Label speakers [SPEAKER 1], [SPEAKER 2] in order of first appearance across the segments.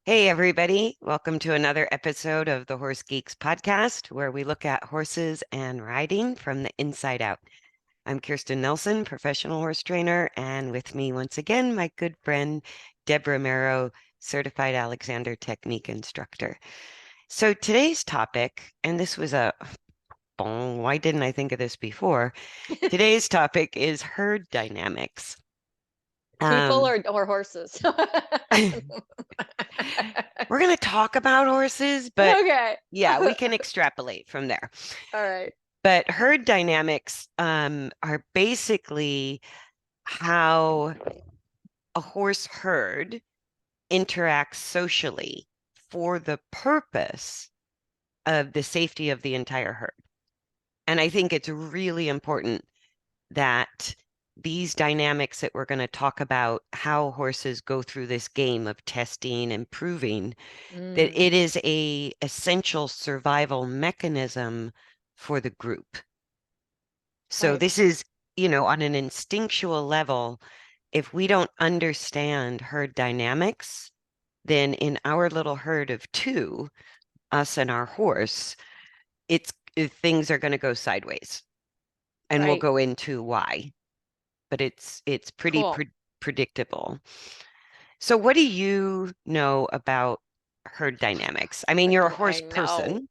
[SPEAKER 1] Hey, everybody. Welcome to another episode of the Horse Geeks podcast, where we look at horses and riding from the inside out. I'm Kirsten Nelsen, professional horse trainer, and with me once again, my good friend, Romero, certified Alexander technique instructor. So today's topic, and this was why didn't I think of this before? Today's topic is herd dynamics.
[SPEAKER 2] People
[SPEAKER 1] Um,
[SPEAKER 2] or horses?
[SPEAKER 1] we're going to talk about horses, but
[SPEAKER 2] Okay.
[SPEAKER 1] yeah, we can extrapolate from there.
[SPEAKER 2] All right.
[SPEAKER 1] But herd dynamics are basically how a horse herd interacts socially for the purpose of the safety of the entire herd. And I think it's really important that these dynamics that we're going to talk about, how horses go through this game of testing and proving, that
[SPEAKER 2] Mm,
[SPEAKER 1] it is a essential survival mechanism for the group. So
[SPEAKER 2] right.
[SPEAKER 1] this is, on an instinctual level, if we don't understand herd dynamics, then in our little herd of two, us and our horse, things are going to go sideways. And we'll
[SPEAKER 2] Right.
[SPEAKER 1] go into why, but it's pretty
[SPEAKER 2] Cool.
[SPEAKER 1] predictable. So what do you know about herd dynamics? I mean,
[SPEAKER 2] What
[SPEAKER 1] you're a
[SPEAKER 2] do I
[SPEAKER 1] horse
[SPEAKER 2] know?
[SPEAKER 1] person.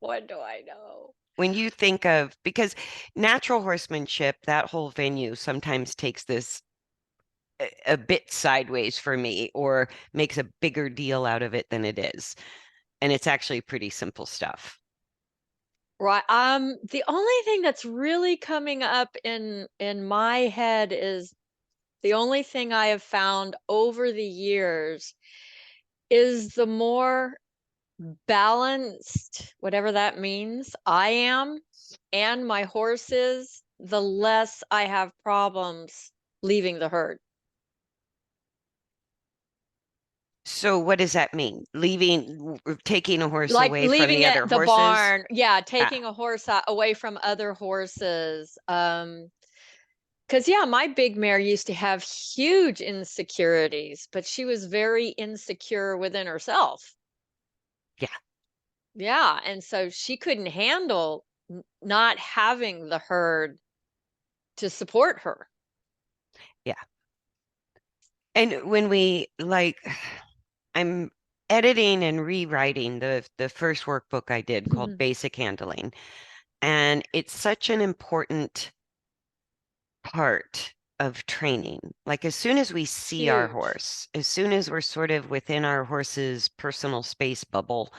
[SPEAKER 2] What do I know?
[SPEAKER 1] When you think of, because natural horsemanship, that whole venue sometimes takes this a bit sideways for me or makes a bigger deal out of it than it is. And it's actually pretty simple stuff.
[SPEAKER 2] Right. The only thing that's really coming up in my head is the only thing I have found over the years is the more balanced, whatever that means, I am and my horses, the less I have problems leaving the herd.
[SPEAKER 1] So what does that mean? Taking a horse
[SPEAKER 2] Like
[SPEAKER 1] away from
[SPEAKER 2] leaving
[SPEAKER 1] the other
[SPEAKER 2] it the
[SPEAKER 1] horses?
[SPEAKER 2] barn. Yeah,
[SPEAKER 1] Ah,
[SPEAKER 2] taking a horse away from other horses. Because yeah, my big mare used to have huge insecurities, but she was very insecure within herself.
[SPEAKER 1] yeah,
[SPEAKER 2] Yeah, and so she couldn't handle not having the herd to support her.
[SPEAKER 1] yeah. And when I'm editing and rewriting the first workbook I did called Basic Handling. And it's such an important part of training. Like as soon as we see our
[SPEAKER 2] Huge.
[SPEAKER 1] horse, as soon as we're sort of within our horse's personal space bubble,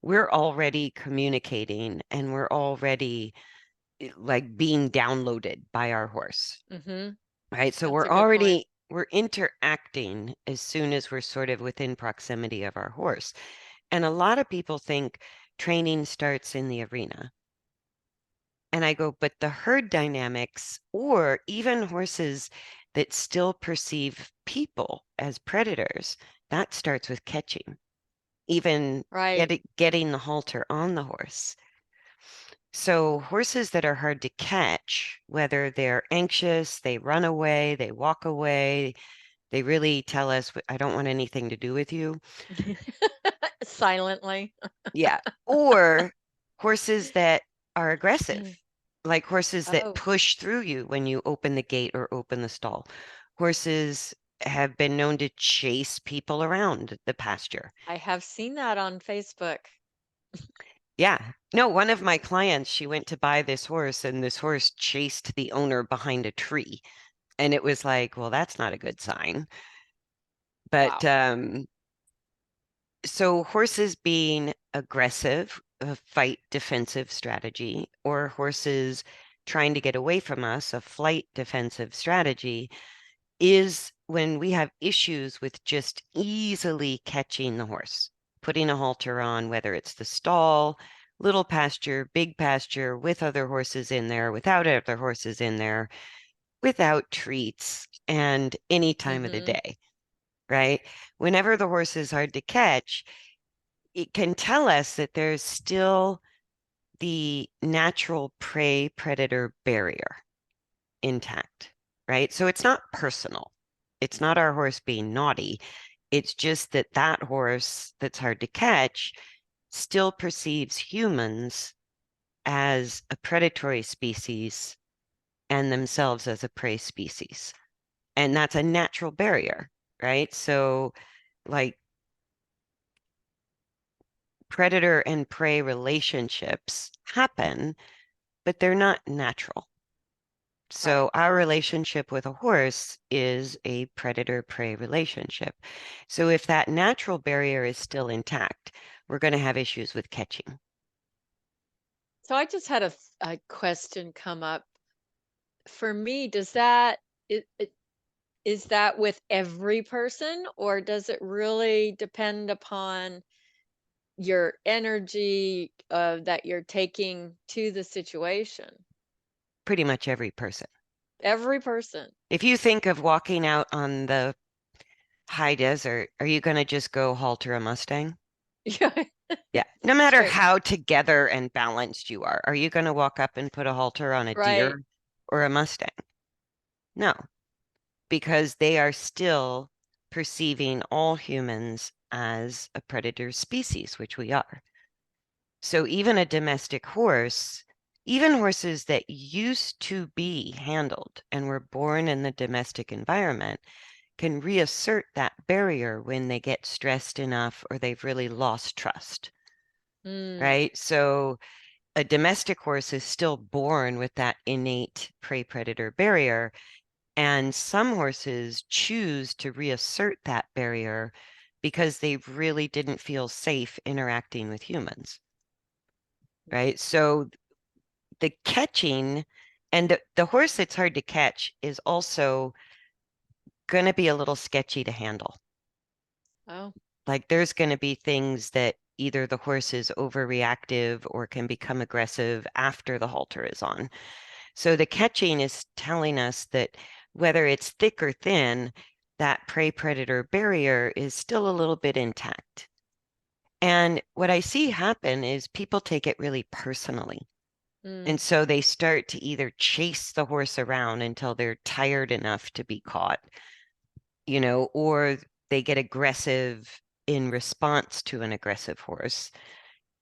[SPEAKER 1] we're already communicating and we're already like being downloaded by our horse,
[SPEAKER 2] Hmm.
[SPEAKER 1] right? So
[SPEAKER 2] That's a good point.
[SPEAKER 1] we're interacting as soon as we're sort of within proximity of our horse. And a lot of people think training starts in the arena. And I go, but the herd dynamics, or even horses that still perceive people as predators, that starts with catching, even
[SPEAKER 2] Right.
[SPEAKER 1] getting the halter on the horse. So horses that are hard to catch, whether they're anxious, they run away, they walk away, they really tell us, I don't want anything to do with you.
[SPEAKER 2] Silently.
[SPEAKER 1] Yeah. Or horses that are aggressive, like horses that
[SPEAKER 2] Oh,
[SPEAKER 1] push through you when you open the gate or open the stall. Horses have been known to chase people around the pasture.
[SPEAKER 2] I have seen that on Facebook.
[SPEAKER 1] Yeah. No, one of my clients, she went to buy this horse and this horse chased the owner behind a tree. And it was like, well, that's not a good sign. But
[SPEAKER 2] Wow.
[SPEAKER 1] so horses being aggressive, a fight defensive strategy, or horses trying to get away from us, a flight defensive strategy, is when we have issues with just easily catching the horse, putting a halter on, whether it's the stall, little pasture, big pasture, with other horses in there, without other horses in there, without treats, and any time of the
[SPEAKER 2] Hmm.
[SPEAKER 1] day, right? Whenever the horse is hard to catch, it can tell us that there's still the natural prey predator barrier intact, right? So it's not personal. It's not our horse being naughty. It's just that that horse that's hard to catch still perceives humans as a predatory species and themselves as a prey species. And that's a natural barrier, right? So, like, predator and prey relationships happen, but they're not natural.
[SPEAKER 2] Right.
[SPEAKER 1] So, our relationship with a horse is a predator-prey relationship. So, if that natural barrier is still intact, we're going to have issues with catching.
[SPEAKER 2] So I just had a question come up. For me, does that is that with every person, or does it really depend upon your energy that you're taking to the situation?
[SPEAKER 1] Pretty much every person.
[SPEAKER 2] Every person.
[SPEAKER 1] If you think of walking out on the high desert, are you going to just go halter a Mustang?
[SPEAKER 2] Yeah,
[SPEAKER 1] Yeah. No
[SPEAKER 2] that's
[SPEAKER 1] matter
[SPEAKER 2] true.
[SPEAKER 1] how together and balanced you are you going to walk up and put a halter on a
[SPEAKER 2] Right.
[SPEAKER 1] deer or a Mustang? No, because they are still perceiving all humans as a predator species, which we are. So even a domestic horse, even horses that used to be handled and were born in the domestic environment, can reassert that barrier when they get stressed enough or they've really lost trust,
[SPEAKER 2] Mm,
[SPEAKER 1] right? So a domestic horse is still born with that innate prey predator barrier. And some horses choose to reassert that barrier because they really didn't feel safe interacting with humans, right? So the catching and the horse that's hard to catch is also going to be a little sketchy to handle.
[SPEAKER 2] oh,
[SPEAKER 1] Like there's going to be things that either the horse is overreactive or can become aggressive after the halter is on. So the catching is telling us that whether it's thick or thin, that prey predator barrier is still a little bit intact. And what I see happen is people take it really personally. And
[SPEAKER 2] mm,
[SPEAKER 1] so they start to either chase the horse around until they're tired enough to be caught, or they get aggressive in response to an aggressive horse.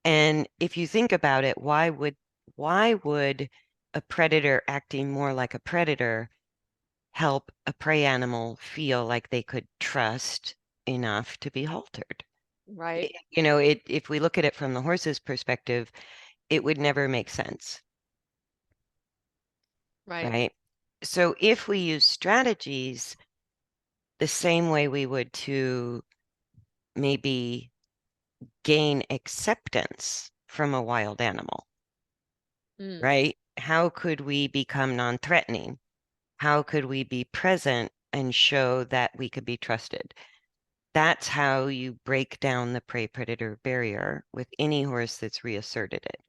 [SPEAKER 1] And if you think about it, why would a predator acting more like a predator help a prey animal feel like they could trust enough to be haltered?
[SPEAKER 2] right,
[SPEAKER 1] If we look at it from the horse's perspective, it would never make sense,
[SPEAKER 2] right.
[SPEAKER 1] right? So if we use strategies the same way we would to maybe gain acceptance from a wild animal,
[SPEAKER 2] Mm,
[SPEAKER 1] right? How could we become non-threatening? How could we be present and show that we could be trusted? That's how you break down the prey predator barrier with any horse that's reasserted it.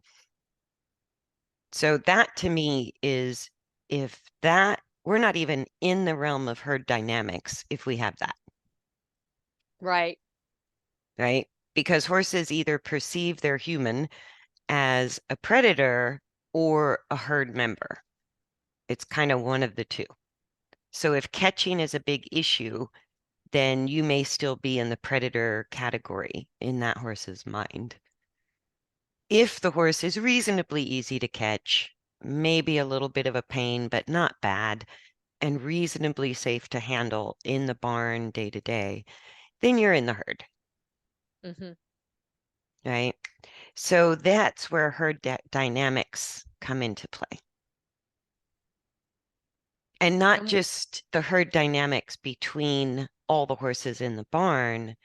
[SPEAKER 1] So that to me is if that we're not even in the realm of herd dynamics if we have that,
[SPEAKER 2] right.
[SPEAKER 1] right? Because horses either perceive their human as a predator or a herd member. It's kind of one of the two. So if catching is a big issue, then you may still be in the predator category in that horse's mind. If the horse is reasonably easy to catch, maybe a little bit of a pain, but not bad, and reasonably safe to handle in the barn day to day, then you're in the herd,
[SPEAKER 2] Hmm.
[SPEAKER 1] right? So that's where herd dynamics come into play. And not
[SPEAKER 2] And
[SPEAKER 1] just the herd dynamics between all the horses in the barn,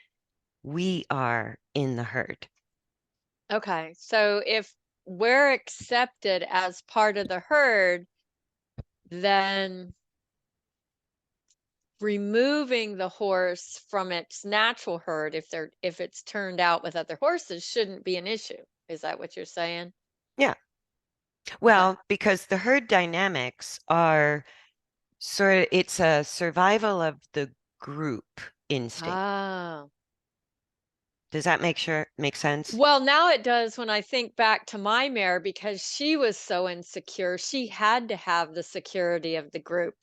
[SPEAKER 1] we are in the herd.
[SPEAKER 2] okay, so if we're accepted as part of the herd, then removing the horse from its natural herd, if it's turned out with other horses, shouldn't be an issue. Is that what you're saying?
[SPEAKER 1] Yeah.
[SPEAKER 2] Okay.
[SPEAKER 1] Well, because the herd dynamics are it's a survival of the group instinct.
[SPEAKER 2] Oh.
[SPEAKER 1] Does that make sense?
[SPEAKER 2] Well, now it does when I think back to my mare because she was so insecure. She had to have the security of the group.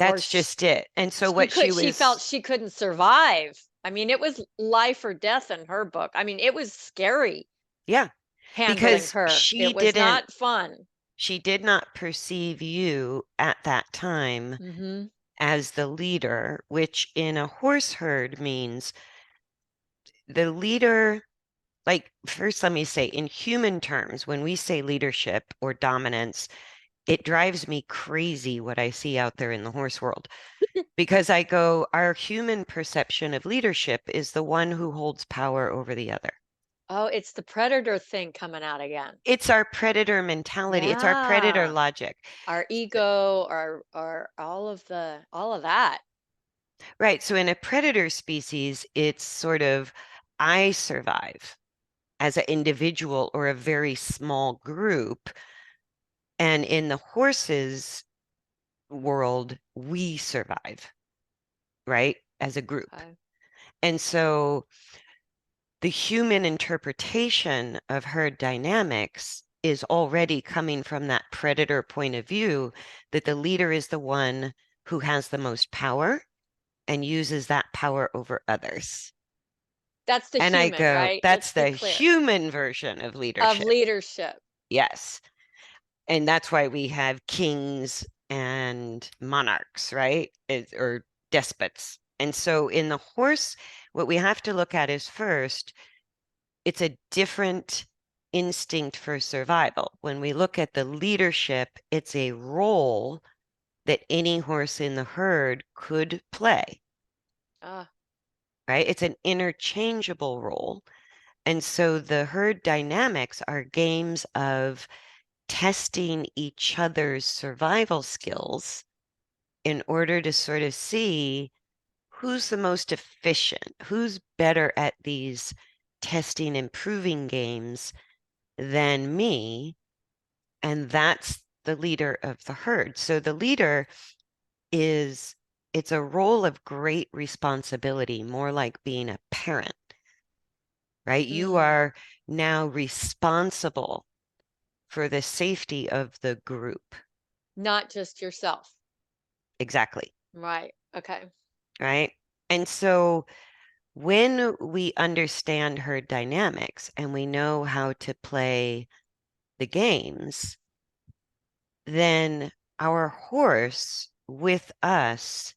[SPEAKER 2] or
[SPEAKER 1] That's just it. And so
[SPEAKER 2] she
[SPEAKER 1] what she
[SPEAKER 2] she felt
[SPEAKER 1] was,
[SPEAKER 2] she couldn't survive. I mean, it was life or death in her book. I mean, it was scary
[SPEAKER 1] yeah,
[SPEAKER 2] handling
[SPEAKER 1] because
[SPEAKER 2] her. It was not fun.
[SPEAKER 1] she did not perceive you at that time
[SPEAKER 2] Mhm.
[SPEAKER 1] as the leader, which in a horse herd means the leader. Like, first, let me say, in human terms, when we say leadership or dominance, it drives me crazy what I see out there in the horse world. Because I go, our human perception of leadership is the one who holds power over the other.
[SPEAKER 2] Oh, it's the predator thing coming out again.
[SPEAKER 1] It's our predator mentality, it's our predator
[SPEAKER 2] Yeah.
[SPEAKER 1] logic.
[SPEAKER 2] Our ego, our all of that.
[SPEAKER 1] Right. So in a predator species, it's sort of, I survive as an individual or a very small group. And in the horses world, we survive, right? As a group.
[SPEAKER 2] Okay.
[SPEAKER 1] And so the human interpretation of herd dynamics is already coming from that predator point of view that the leader is the one who has the most power and uses that power over others.
[SPEAKER 2] That's the
[SPEAKER 1] And I
[SPEAKER 2] human,
[SPEAKER 1] go,
[SPEAKER 2] right?
[SPEAKER 1] that's
[SPEAKER 2] Let's be
[SPEAKER 1] the
[SPEAKER 2] clear.
[SPEAKER 1] human version of
[SPEAKER 2] Of
[SPEAKER 1] leadership.
[SPEAKER 2] leadership.
[SPEAKER 1] Yes. And that's why we have kings and monarchs, right? Or despots. And so in the horse, what we have to look at is first, it's a different instinct for survival. When we look at the leadership, it's a role that any horse in the herd could play,
[SPEAKER 2] Ah.
[SPEAKER 1] right? It's an interchangeable role. And so the herd dynamics are games of testing each other's survival skills in order to sort of see who's the most efficient, who's better at these testing and proving games than me. And that's the leader of the herd. So the leader is, it's a role of great responsibility, more like being a parent, right? You
[SPEAKER 2] Mm.
[SPEAKER 1] are now responsible for the safety of the group.
[SPEAKER 2] Not just yourself.
[SPEAKER 1] Exactly.
[SPEAKER 2] Right. Okay.
[SPEAKER 1] Right. And so when we understand herd dynamics and we know how to play the games, then our horse with us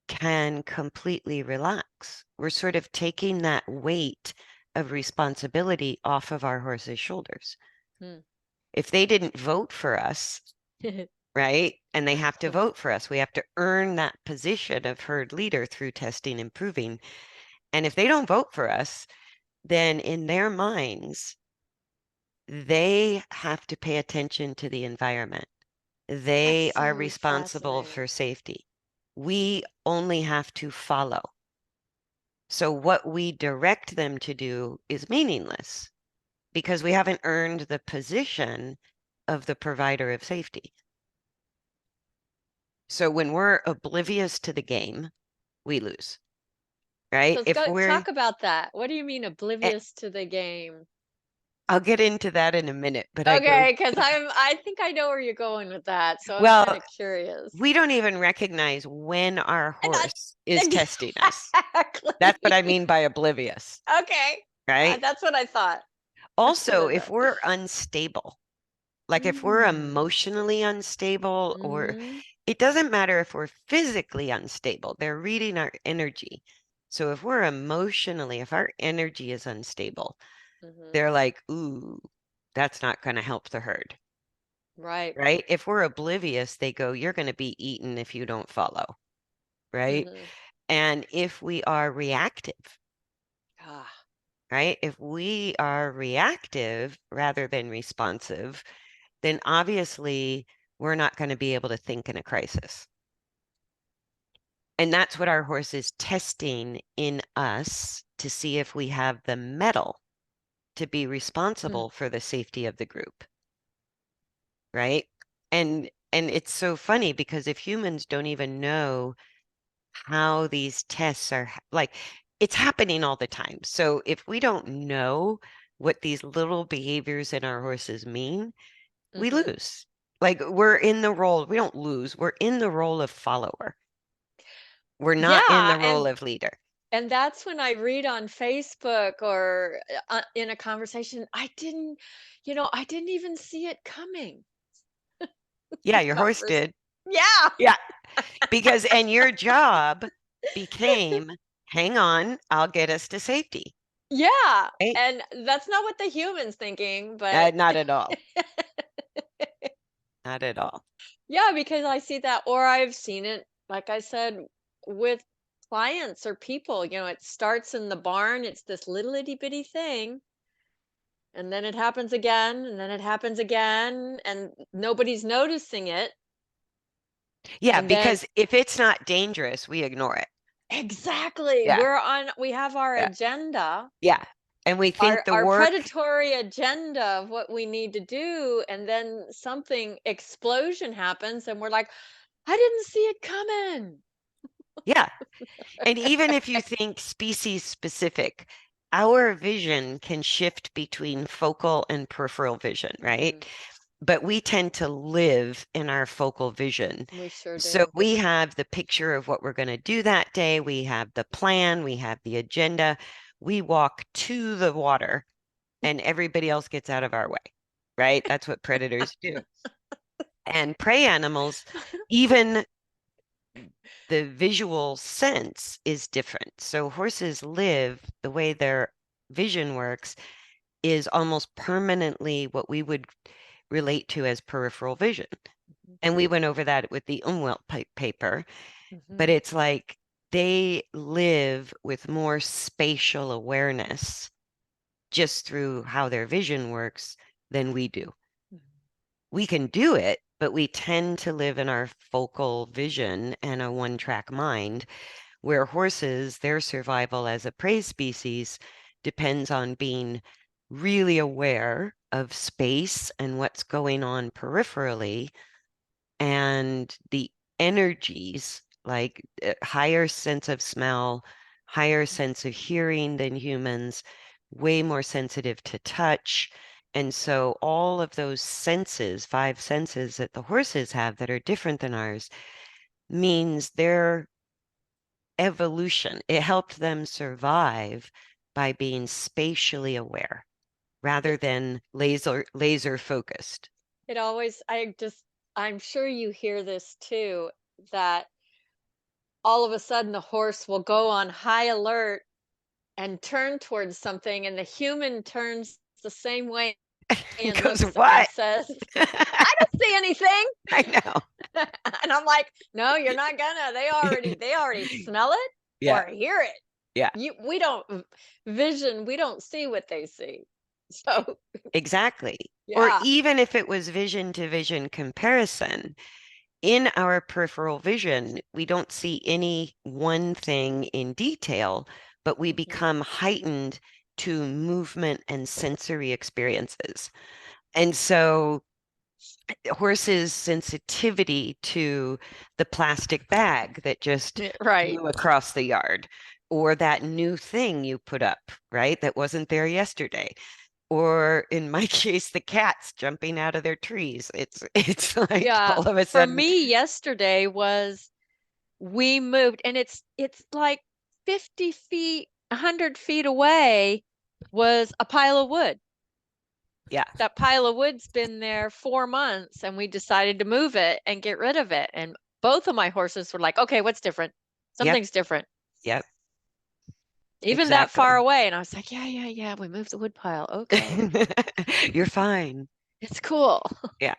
[SPEAKER 1] can completely relax. We're sort of taking that weight of responsibility off of our horse's shoulders.
[SPEAKER 2] Hmm.
[SPEAKER 1] If they didn't vote for us, right? And they have to vote for us. We have to earn that position of herd leader through testing and proving. And if they don't vote for us, then in their minds, they have to pay attention to the environment.
[SPEAKER 2] That's
[SPEAKER 1] They are
[SPEAKER 2] so
[SPEAKER 1] responsible
[SPEAKER 2] fascinating.
[SPEAKER 1] for safety. We only have to follow. So what we direct them to do is meaningless because we haven't earned the position of the provider of safety. So when we're oblivious to the game, we lose,
[SPEAKER 2] So
[SPEAKER 1] right?
[SPEAKER 2] let's
[SPEAKER 1] If
[SPEAKER 2] go
[SPEAKER 1] we're,
[SPEAKER 2] talk about that. What do you mean
[SPEAKER 1] eh,
[SPEAKER 2] oblivious to the game?
[SPEAKER 1] I'll get into that in a minute, but I go,
[SPEAKER 2] Okay, because I think I know where you're going with that, so I'm kind
[SPEAKER 1] well,
[SPEAKER 2] of curious.
[SPEAKER 1] we don't even recognize when our
[SPEAKER 2] And
[SPEAKER 1] horse is testing us. That's what I
[SPEAKER 2] exactly.
[SPEAKER 1] mean by oblivious,
[SPEAKER 2] Okay.
[SPEAKER 1] right?
[SPEAKER 2] That's what I thought. That's what
[SPEAKER 1] Also,
[SPEAKER 2] I
[SPEAKER 1] if
[SPEAKER 2] thought.
[SPEAKER 1] we're unstable, like if we're
[SPEAKER 2] Mm.
[SPEAKER 1] emotionally unstable, or
[SPEAKER 2] Mhm.
[SPEAKER 1] it doesn't matter if we're physically unstable, they're reading our energy. So if we're emotionally, if our energy is unstable,
[SPEAKER 2] Mhm.
[SPEAKER 1] they're like, ooh, that's not going to help the herd,
[SPEAKER 2] Right.
[SPEAKER 1] right? If we're oblivious, they go, you're going to be eaten if you don't follow, right?
[SPEAKER 2] Mhm.
[SPEAKER 1] And if we are reactive,
[SPEAKER 2] Ah.
[SPEAKER 1] right? If we are reactive rather than responsive, then obviously we're not going to be able to think in a crisis. And that's what our horse is testing in us to see if we have the mettle to be
[SPEAKER 2] Hmm.
[SPEAKER 1] responsible for the safety of the group, right? And it's so funny because if humans don't even know how these tests are like, it's happening all the time. So if we don't know what these little behaviors in our horses mean, we
[SPEAKER 2] Mhm.
[SPEAKER 1] lose. Like we're in the role, we don't lose, we're in the role of follower. We're not in
[SPEAKER 2] Yeah,
[SPEAKER 1] the role of leader.
[SPEAKER 2] and that's when I read on Facebook or in a conversation, I didn't even see it coming.
[SPEAKER 1] Yeah, your
[SPEAKER 2] That
[SPEAKER 1] horse
[SPEAKER 2] person.
[SPEAKER 1] did.
[SPEAKER 2] Yeah.
[SPEAKER 1] Yeah, because, and your job became, hang on, I'll get us to safety.
[SPEAKER 2] Yeah.
[SPEAKER 1] Right?
[SPEAKER 2] And that's not what the human's thinking, but
[SPEAKER 1] Not at all. Not at all.
[SPEAKER 2] yeah, because I see that, or I've seen it, like I said, with clients or people, it starts in the barn, it's this little itty bitty thing, and then it happens again, and then it happens again, and nobody's noticing it.
[SPEAKER 1] Yeah,
[SPEAKER 2] And then
[SPEAKER 1] because if it's not dangerous, we ignore it.
[SPEAKER 2] exactly,
[SPEAKER 1] Yeah,
[SPEAKER 2] we have our
[SPEAKER 1] yeah,
[SPEAKER 2] agenda,
[SPEAKER 1] yeah. And we think the
[SPEAKER 2] our
[SPEAKER 1] work,
[SPEAKER 2] predatory agenda of what we need to do, and then something explosion happens, and we're like, I didn't see it coming.
[SPEAKER 1] yeah. And even if you think species specific, our vision can shift between focal and peripheral vision,
[SPEAKER 2] Mhm.
[SPEAKER 1] right? But we tend to live in our focal vision.
[SPEAKER 2] We sure
[SPEAKER 1] So
[SPEAKER 2] do.
[SPEAKER 1] we have the picture of what we're going to do that day. We have the plan, we have the agenda. We walk to the water and everybody else gets out of our way, right? That's what predators do. And prey animals, even the visual sense is different. So horses live the way their vision works is almost permanently what we would relate to as peripheral vision.
[SPEAKER 2] Mhm,
[SPEAKER 1] And we went over that with the Umwelt paper, but
[SPEAKER 2] mhm,
[SPEAKER 1] it's like they live with more spatial awareness just through how their vision works than we do.
[SPEAKER 2] mhm.
[SPEAKER 1] We can do it, but we tend to live in our focal vision and a one-track mind, where horses, their survival as a prey species depends on being really aware of space and what's going on peripherally and the energies, like higher sense of smell, higher sense of hearing than humans, way more sensitive to touch. And so all of those senses, five senses that the horses have that are different than ours, means their evolution. It helped them survive by being spatially aware rather
[SPEAKER 2] It
[SPEAKER 1] than laser focused.
[SPEAKER 2] it always I'm sure you hear this too, that all of a sudden the horse will go on high alert and turn towards something, and the human turns the same way and
[SPEAKER 1] Goes,
[SPEAKER 2] looks and
[SPEAKER 1] what?
[SPEAKER 2] says, "I don't see anything."
[SPEAKER 1] I know.
[SPEAKER 2] And I'm like, "No, you're not gonna. They already smell it
[SPEAKER 1] Yeah,
[SPEAKER 2] or hear it.
[SPEAKER 1] yeah,
[SPEAKER 2] We don't we don't see what they see." So,
[SPEAKER 1] exactly. Or
[SPEAKER 2] yeah.
[SPEAKER 1] even if it was vision to vision comparison, in our peripheral vision, we don't see any one thing in detail, but we
[SPEAKER 2] Mhm.
[SPEAKER 1] become heightened to movement and sensory experiences. And so horses' sensitivity to the plastic bag that just
[SPEAKER 2] Right.
[SPEAKER 1] flew across the yard, or that new thing you put up, right? That wasn't there yesterday. Or in my case, the cats jumping out of their trees. It's like
[SPEAKER 2] Yeah.
[SPEAKER 1] all of a
[SPEAKER 2] For
[SPEAKER 1] sudden,
[SPEAKER 2] me, yesterday was we moved, and it's like 50 feet, 100 feet away was a pile of wood.
[SPEAKER 1] yeah,
[SPEAKER 2] That pile of wood's been there 4 months, and we decided to move it and get rid of it. And both of my horses were like, okay, what's different?
[SPEAKER 1] yep,
[SPEAKER 2] Something's different.
[SPEAKER 1] yep,
[SPEAKER 2] Even that far
[SPEAKER 1] exactly.
[SPEAKER 2] away. And I was like, yeah, yeah, yeah, we moved the wood pile. Okay.
[SPEAKER 1] You're fine.
[SPEAKER 2] It's cool.
[SPEAKER 1] Yeah,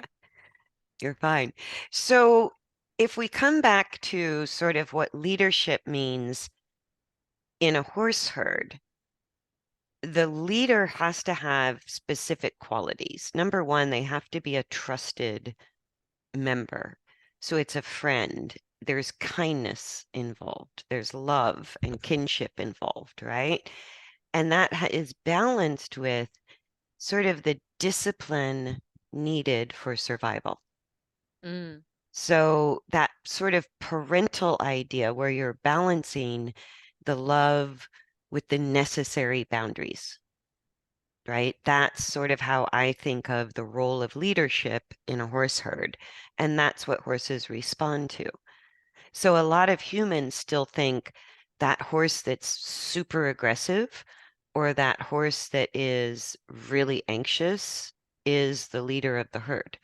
[SPEAKER 1] you're fine. So if we come back to sort of what leadership means in a horse herd, the leader has to have specific qualities. Number one, they have to be a trusted member. So it's a friend. There's kindness involved. There's love and kinship involved, right? And that is balanced with sort of the discipline needed for survival.
[SPEAKER 2] Mm.
[SPEAKER 1] So that sort of parental idea where you're balancing the love with the necessary boundaries. right? That's sort of how I think of the role of leadership in a horse herd. And that's what horses respond to. So a lot of humans still think that horse that's super aggressive or that horse that is really anxious is the leader of the herd.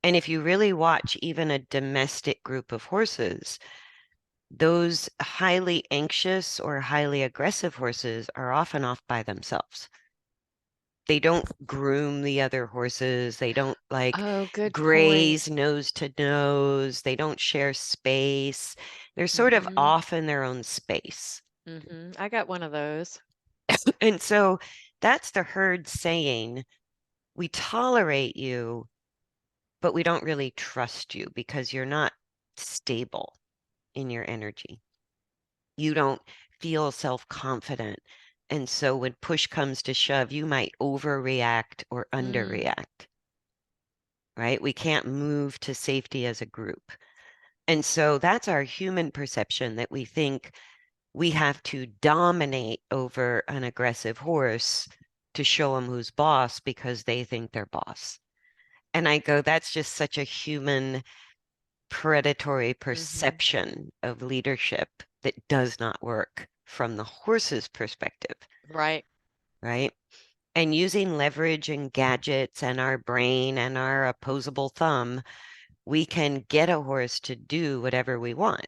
[SPEAKER 1] And if you really watch even a domestic group of horses, those highly anxious or highly aggressive horses are often off by themselves. They don't groom the other horses. They don't like
[SPEAKER 2] Oh, good point.
[SPEAKER 1] graze nose to nose. They don't share space. They're sort of
[SPEAKER 2] Mm-hmm.
[SPEAKER 1] off in their own space.
[SPEAKER 2] Mm-hmm. I got one of those.
[SPEAKER 1] And so that's the herd saying, we tolerate you, but we don't really trust you because you're not stable in your energy. You don't feel self-confident. And so when push comes to shove, you might overreact or
[SPEAKER 2] Mm.
[SPEAKER 1] underreact, right? We can't move to safety as a group. And so that's our human perception that we think we have to dominate over an aggressive horse to show them who's boss because they think they're boss. And I go, that's just such a human predatory
[SPEAKER 2] Mm-hmm.
[SPEAKER 1] perception of leadership that does not work from the horse's perspective,
[SPEAKER 2] Right.
[SPEAKER 1] right? And using leverage and gadgets and our brain and our opposable thumb, we can get a horse to do whatever we want,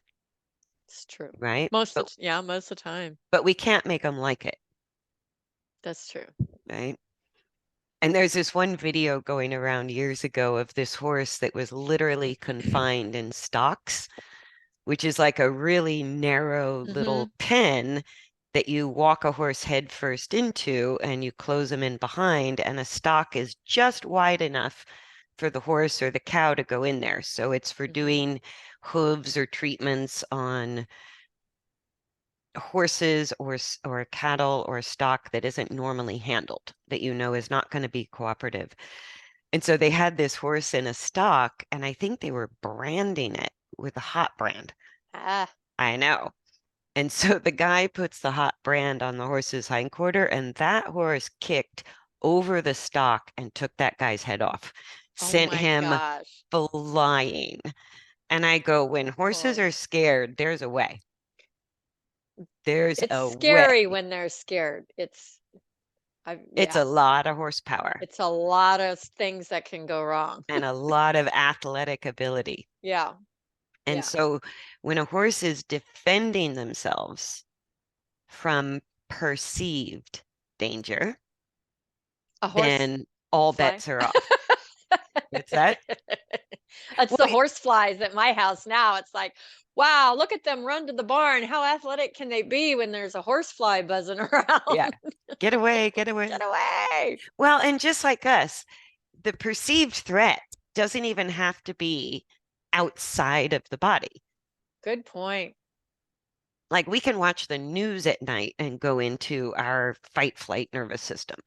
[SPEAKER 2] It's true.
[SPEAKER 1] right?
[SPEAKER 2] Yeah, most of the time.
[SPEAKER 1] But we can't make them like it,
[SPEAKER 2] That's true.
[SPEAKER 1] right? And there's this one video going around years ago of this horse that was literally confined in stocks, which is like a really narrow
[SPEAKER 2] Mm-hmm.
[SPEAKER 1] little pen that you walk a horse head first into and you close them in behind, and a stock is just wide enough for the horse or the cow to go in there. So it's for
[SPEAKER 2] Mm-hmm.
[SPEAKER 1] doing hooves or treatments on horses or cattle or stock that isn't normally handled, that you know is not going to be cooperative. And so they had this horse in a stock, and I think they were branding it with a hot brand.
[SPEAKER 2] Ah.
[SPEAKER 1] I know. And so the guy puts the hot brand on the horse's hindquarter, and that horse kicked over the stock and took that guy's head off,
[SPEAKER 2] Oh
[SPEAKER 1] sent
[SPEAKER 2] my
[SPEAKER 1] him
[SPEAKER 2] gosh.
[SPEAKER 1] flying. And I go, when horses
[SPEAKER 2] Oh.
[SPEAKER 1] are scared, there's a way. There's
[SPEAKER 2] It's
[SPEAKER 1] a
[SPEAKER 2] scary
[SPEAKER 1] way.
[SPEAKER 2] when they're scared.
[SPEAKER 1] It's
[SPEAKER 2] Yeah,
[SPEAKER 1] a lot of horsepower
[SPEAKER 2] it's a lot of things that can go wrong.
[SPEAKER 1] and a lot of athletic ability.
[SPEAKER 2] Yeah,
[SPEAKER 1] And
[SPEAKER 2] yeah.
[SPEAKER 1] so when a horse is defending themselves from perceived danger,
[SPEAKER 2] A horse
[SPEAKER 1] then all
[SPEAKER 2] fly.
[SPEAKER 1] bets are off. What's that?
[SPEAKER 2] It's
[SPEAKER 1] Well,
[SPEAKER 2] the horse flies at my house now. It's like, wow, look at them run to the barn. How athletic can they be when there's a horse fly buzzing
[SPEAKER 1] yeah.
[SPEAKER 2] around?
[SPEAKER 1] Get away, get
[SPEAKER 2] Get
[SPEAKER 1] away.
[SPEAKER 2] away.
[SPEAKER 1] Well, and just like us, the perceived threat doesn't even have to be outside of the body.
[SPEAKER 2] Good point.
[SPEAKER 1] Like we can watch the news at night and go into our fight flight nervous system,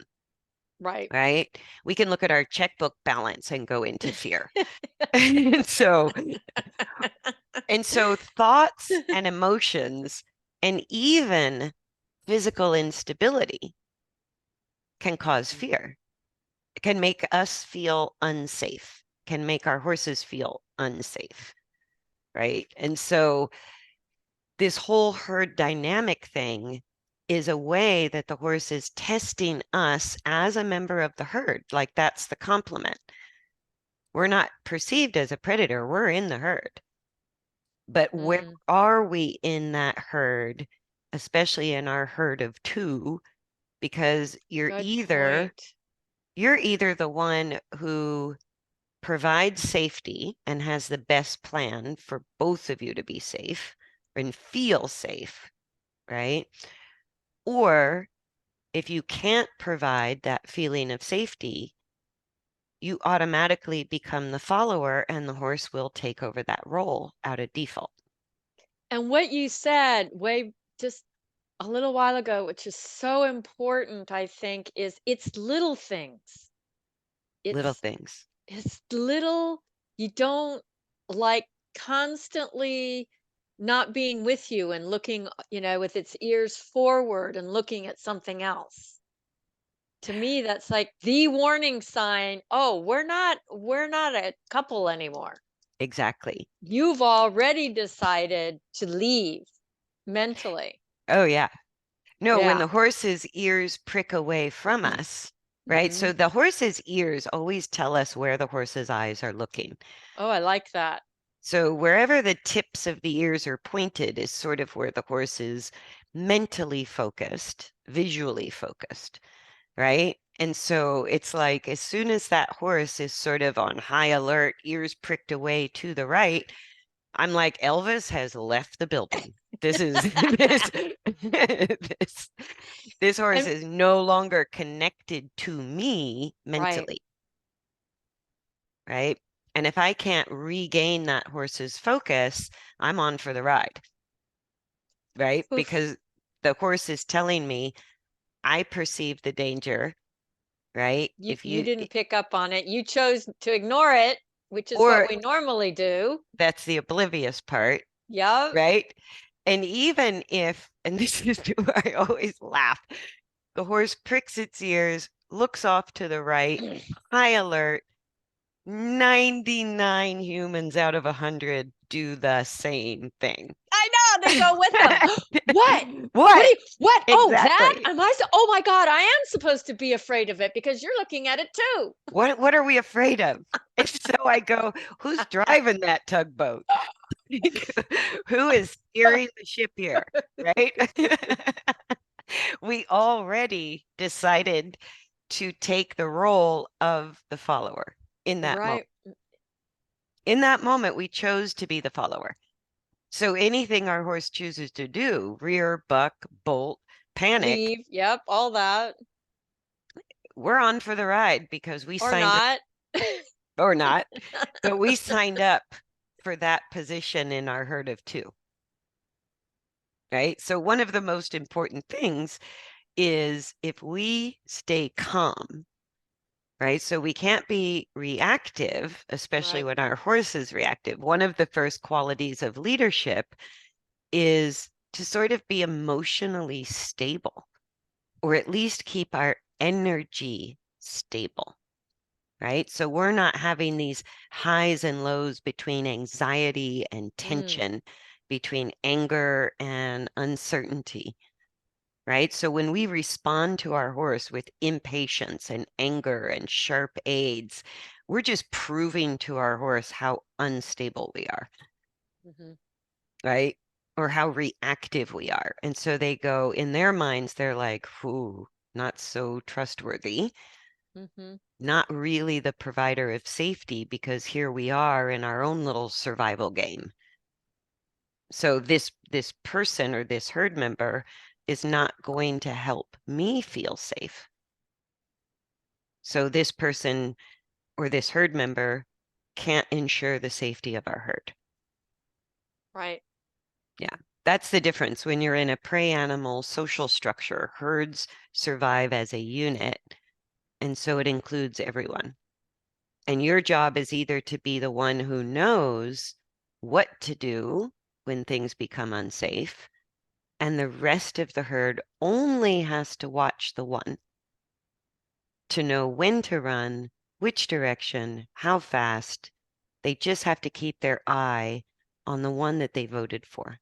[SPEAKER 2] Right.
[SPEAKER 1] right? We can look at our checkbook balance and go into fear. And so thoughts and emotions and even physical instability can cause fear, can make us feel unsafe, can make our horses feel unsafe, right? And so this whole herd dynamic thing is a way that the horse is testing us as a member of the herd. Like that's the compliment. We're not perceived as a predator, we're in the herd. But where
[SPEAKER 2] Mm,
[SPEAKER 1] are we in that herd, especially in our herd of two? Because
[SPEAKER 2] good point.
[SPEAKER 1] you're either the one who provides safety and has the best plan for both of you to be safe and feel safe, right? Or if you can't provide that feeling of safety, you automatically become the follower and the horse will take over that role out of default.
[SPEAKER 2] And what you said way just a little while ago, which is so important, I think, is it's little things.
[SPEAKER 1] Little
[SPEAKER 2] It's
[SPEAKER 1] things.
[SPEAKER 2] it's little you don't like constantly not being with you and looking, with its ears forward and looking at something else. To me, that's like the warning sign. Oh, we're not a couple anymore.
[SPEAKER 1] Exactly.
[SPEAKER 2] You've already decided to leave mentally.
[SPEAKER 1] Oh, yeah. No, when
[SPEAKER 2] Yeah.
[SPEAKER 1] the horse's ears prick away from us, right?
[SPEAKER 2] Hmm.
[SPEAKER 1] So the horse's ears always tell us where the horse's eyes are looking.
[SPEAKER 2] Oh, I like that.
[SPEAKER 1] So wherever the tips of the ears are pointed is sort of where the horse is mentally focused, visually focused, right? And so it's like as soon as that horse is sort of on high alert, ears pricked away to the right, I'm like, Elvis has left the building. This is this this this horse
[SPEAKER 2] And
[SPEAKER 1] is no longer connected to me
[SPEAKER 2] right.
[SPEAKER 1] mentally, right? And if I can't regain that horse's focus, I'm on for the ride, right?
[SPEAKER 2] Oof.
[SPEAKER 1] Because the horse is telling me I perceive the danger, right? If
[SPEAKER 2] You
[SPEAKER 1] you,
[SPEAKER 2] didn't pick up on it. You chose to ignore it, which is what
[SPEAKER 1] or
[SPEAKER 2] we normally do.
[SPEAKER 1] that's the oblivious part,
[SPEAKER 2] Yep.
[SPEAKER 1] right? And even if, and this is where I always laugh, the horse pricks its ears, looks off to the right, high alert. 99 humans out of 100 do the same thing.
[SPEAKER 2] I know, they go with them. What? What do
[SPEAKER 1] What?
[SPEAKER 2] you what? Oh, that?
[SPEAKER 1] Exactly.
[SPEAKER 2] Oh my God, I am supposed to be afraid of it because you're looking at it too.
[SPEAKER 1] What are we afraid of? And so I go, who's driving that tugboat? Who is steering the ship here? Right? We already decided to take the role of the follower in that moment.
[SPEAKER 2] Right.
[SPEAKER 1] In that moment, we chose to be the follower. So anything our horse chooses to do, rear, buck, bolt, panic,
[SPEAKER 2] Leave. Yep, all that.
[SPEAKER 1] we're on for the ride because we
[SPEAKER 2] Or
[SPEAKER 1] signed,
[SPEAKER 2] not.
[SPEAKER 1] or not, but we signed up for that position in our herd of two, right? So one of the most important things is if we stay calm, right? So we can't be reactive, especially
[SPEAKER 2] Right.
[SPEAKER 1] when our horse is reactive. One of the first qualities of leadership is to sort of be emotionally stable, or at least keep our energy stable, right? So we're not having these highs and lows between anxiety and
[SPEAKER 2] Mm,
[SPEAKER 1] tension, between anger and uncertainty, right? So when we respond to our horse with impatience and anger and sharp aids, we're just proving to our horse how unstable we are,
[SPEAKER 2] mhm,
[SPEAKER 1] right? Or how reactive we are. And so they go, in their minds, they're like, whoo, not so trustworthy,
[SPEAKER 2] mhm.
[SPEAKER 1] not really the provider of safety because here we are in our own little survival game. So this person or this herd member is not going to help me feel safe. So this person or this herd member can't ensure the safety of our herd.
[SPEAKER 2] Right.
[SPEAKER 1] Yeah. That's the difference when you're in a prey animal social structure. Herds survive as a unit, and so it includes everyone. And your job is either to be the one who knows what to do when things become unsafe, and the rest of the herd only has to watch the one to know when to run, which direction, how fast. They just have to keep their eye on the one that they voted for,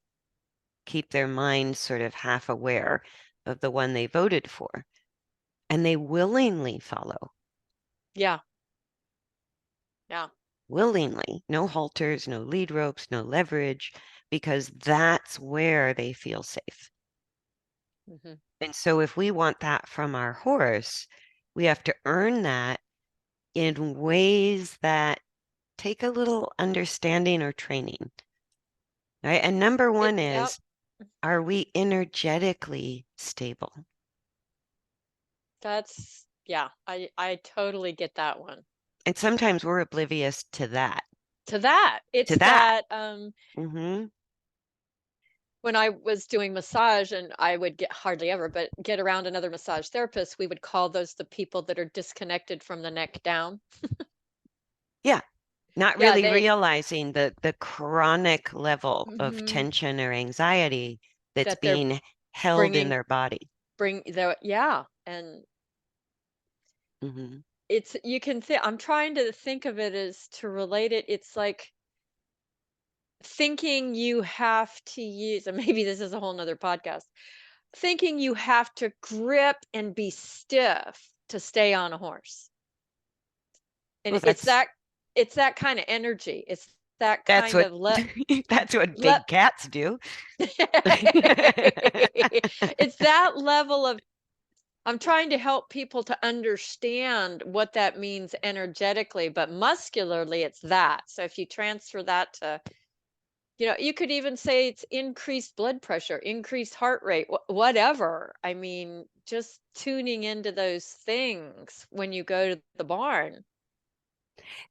[SPEAKER 1] keep their mind sort of half aware of the one they voted for, and they willingly follow.
[SPEAKER 2] Yeah. Yeah.
[SPEAKER 1] Willingly, no halters, no lead ropes, no leverage, because that's where they feel safe.
[SPEAKER 2] Mhm.
[SPEAKER 1] And so if we want that from our horse, we have to earn that in ways that take a little understanding or training. Right? And number one
[SPEAKER 2] Yep.
[SPEAKER 1] is, are we energetically stable?
[SPEAKER 2] That's yeah. I totally get that one.
[SPEAKER 1] And sometimes we're oblivious to that.
[SPEAKER 2] To that,
[SPEAKER 1] To
[SPEAKER 2] it's
[SPEAKER 1] that.
[SPEAKER 2] that
[SPEAKER 1] Hmm.
[SPEAKER 2] when I was doing massage and I would get hardly ever, but get around another massage therapist, we would call those the people that are disconnected from the neck down.
[SPEAKER 1] Yeah. Not
[SPEAKER 2] Yeah,
[SPEAKER 1] really
[SPEAKER 2] they
[SPEAKER 1] realizing the chronic level of
[SPEAKER 2] mhm,
[SPEAKER 1] tension or anxiety that's
[SPEAKER 2] that they're
[SPEAKER 1] being held in
[SPEAKER 2] bringing
[SPEAKER 1] their body.
[SPEAKER 2] bring their yeah, and
[SPEAKER 1] Mhm.
[SPEAKER 2] It's you can think I'm trying to think of it as to relate it. It's like thinking you have to use, and maybe this is a whole nother podcast, thinking you have to grip and be stiff to stay on a horse. And
[SPEAKER 1] Well, that's
[SPEAKER 2] it's that kind of energy. It's that
[SPEAKER 1] that's
[SPEAKER 2] kind
[SPEAKER 1] what
[SPEAKER 2] of let
[SPEAKER 1] that's what
[SPEAKER 2] let
[SPEAKER 1] big cats do.
[SPEAKER 2] it's that level of I'm trying to help people to understand what that means energetically, but muscularly it's that. So if you transfer that to, you could even say it's increased blood pressure, increased heart rate, whatever. I mean, just tuning into those things when you go to the barn.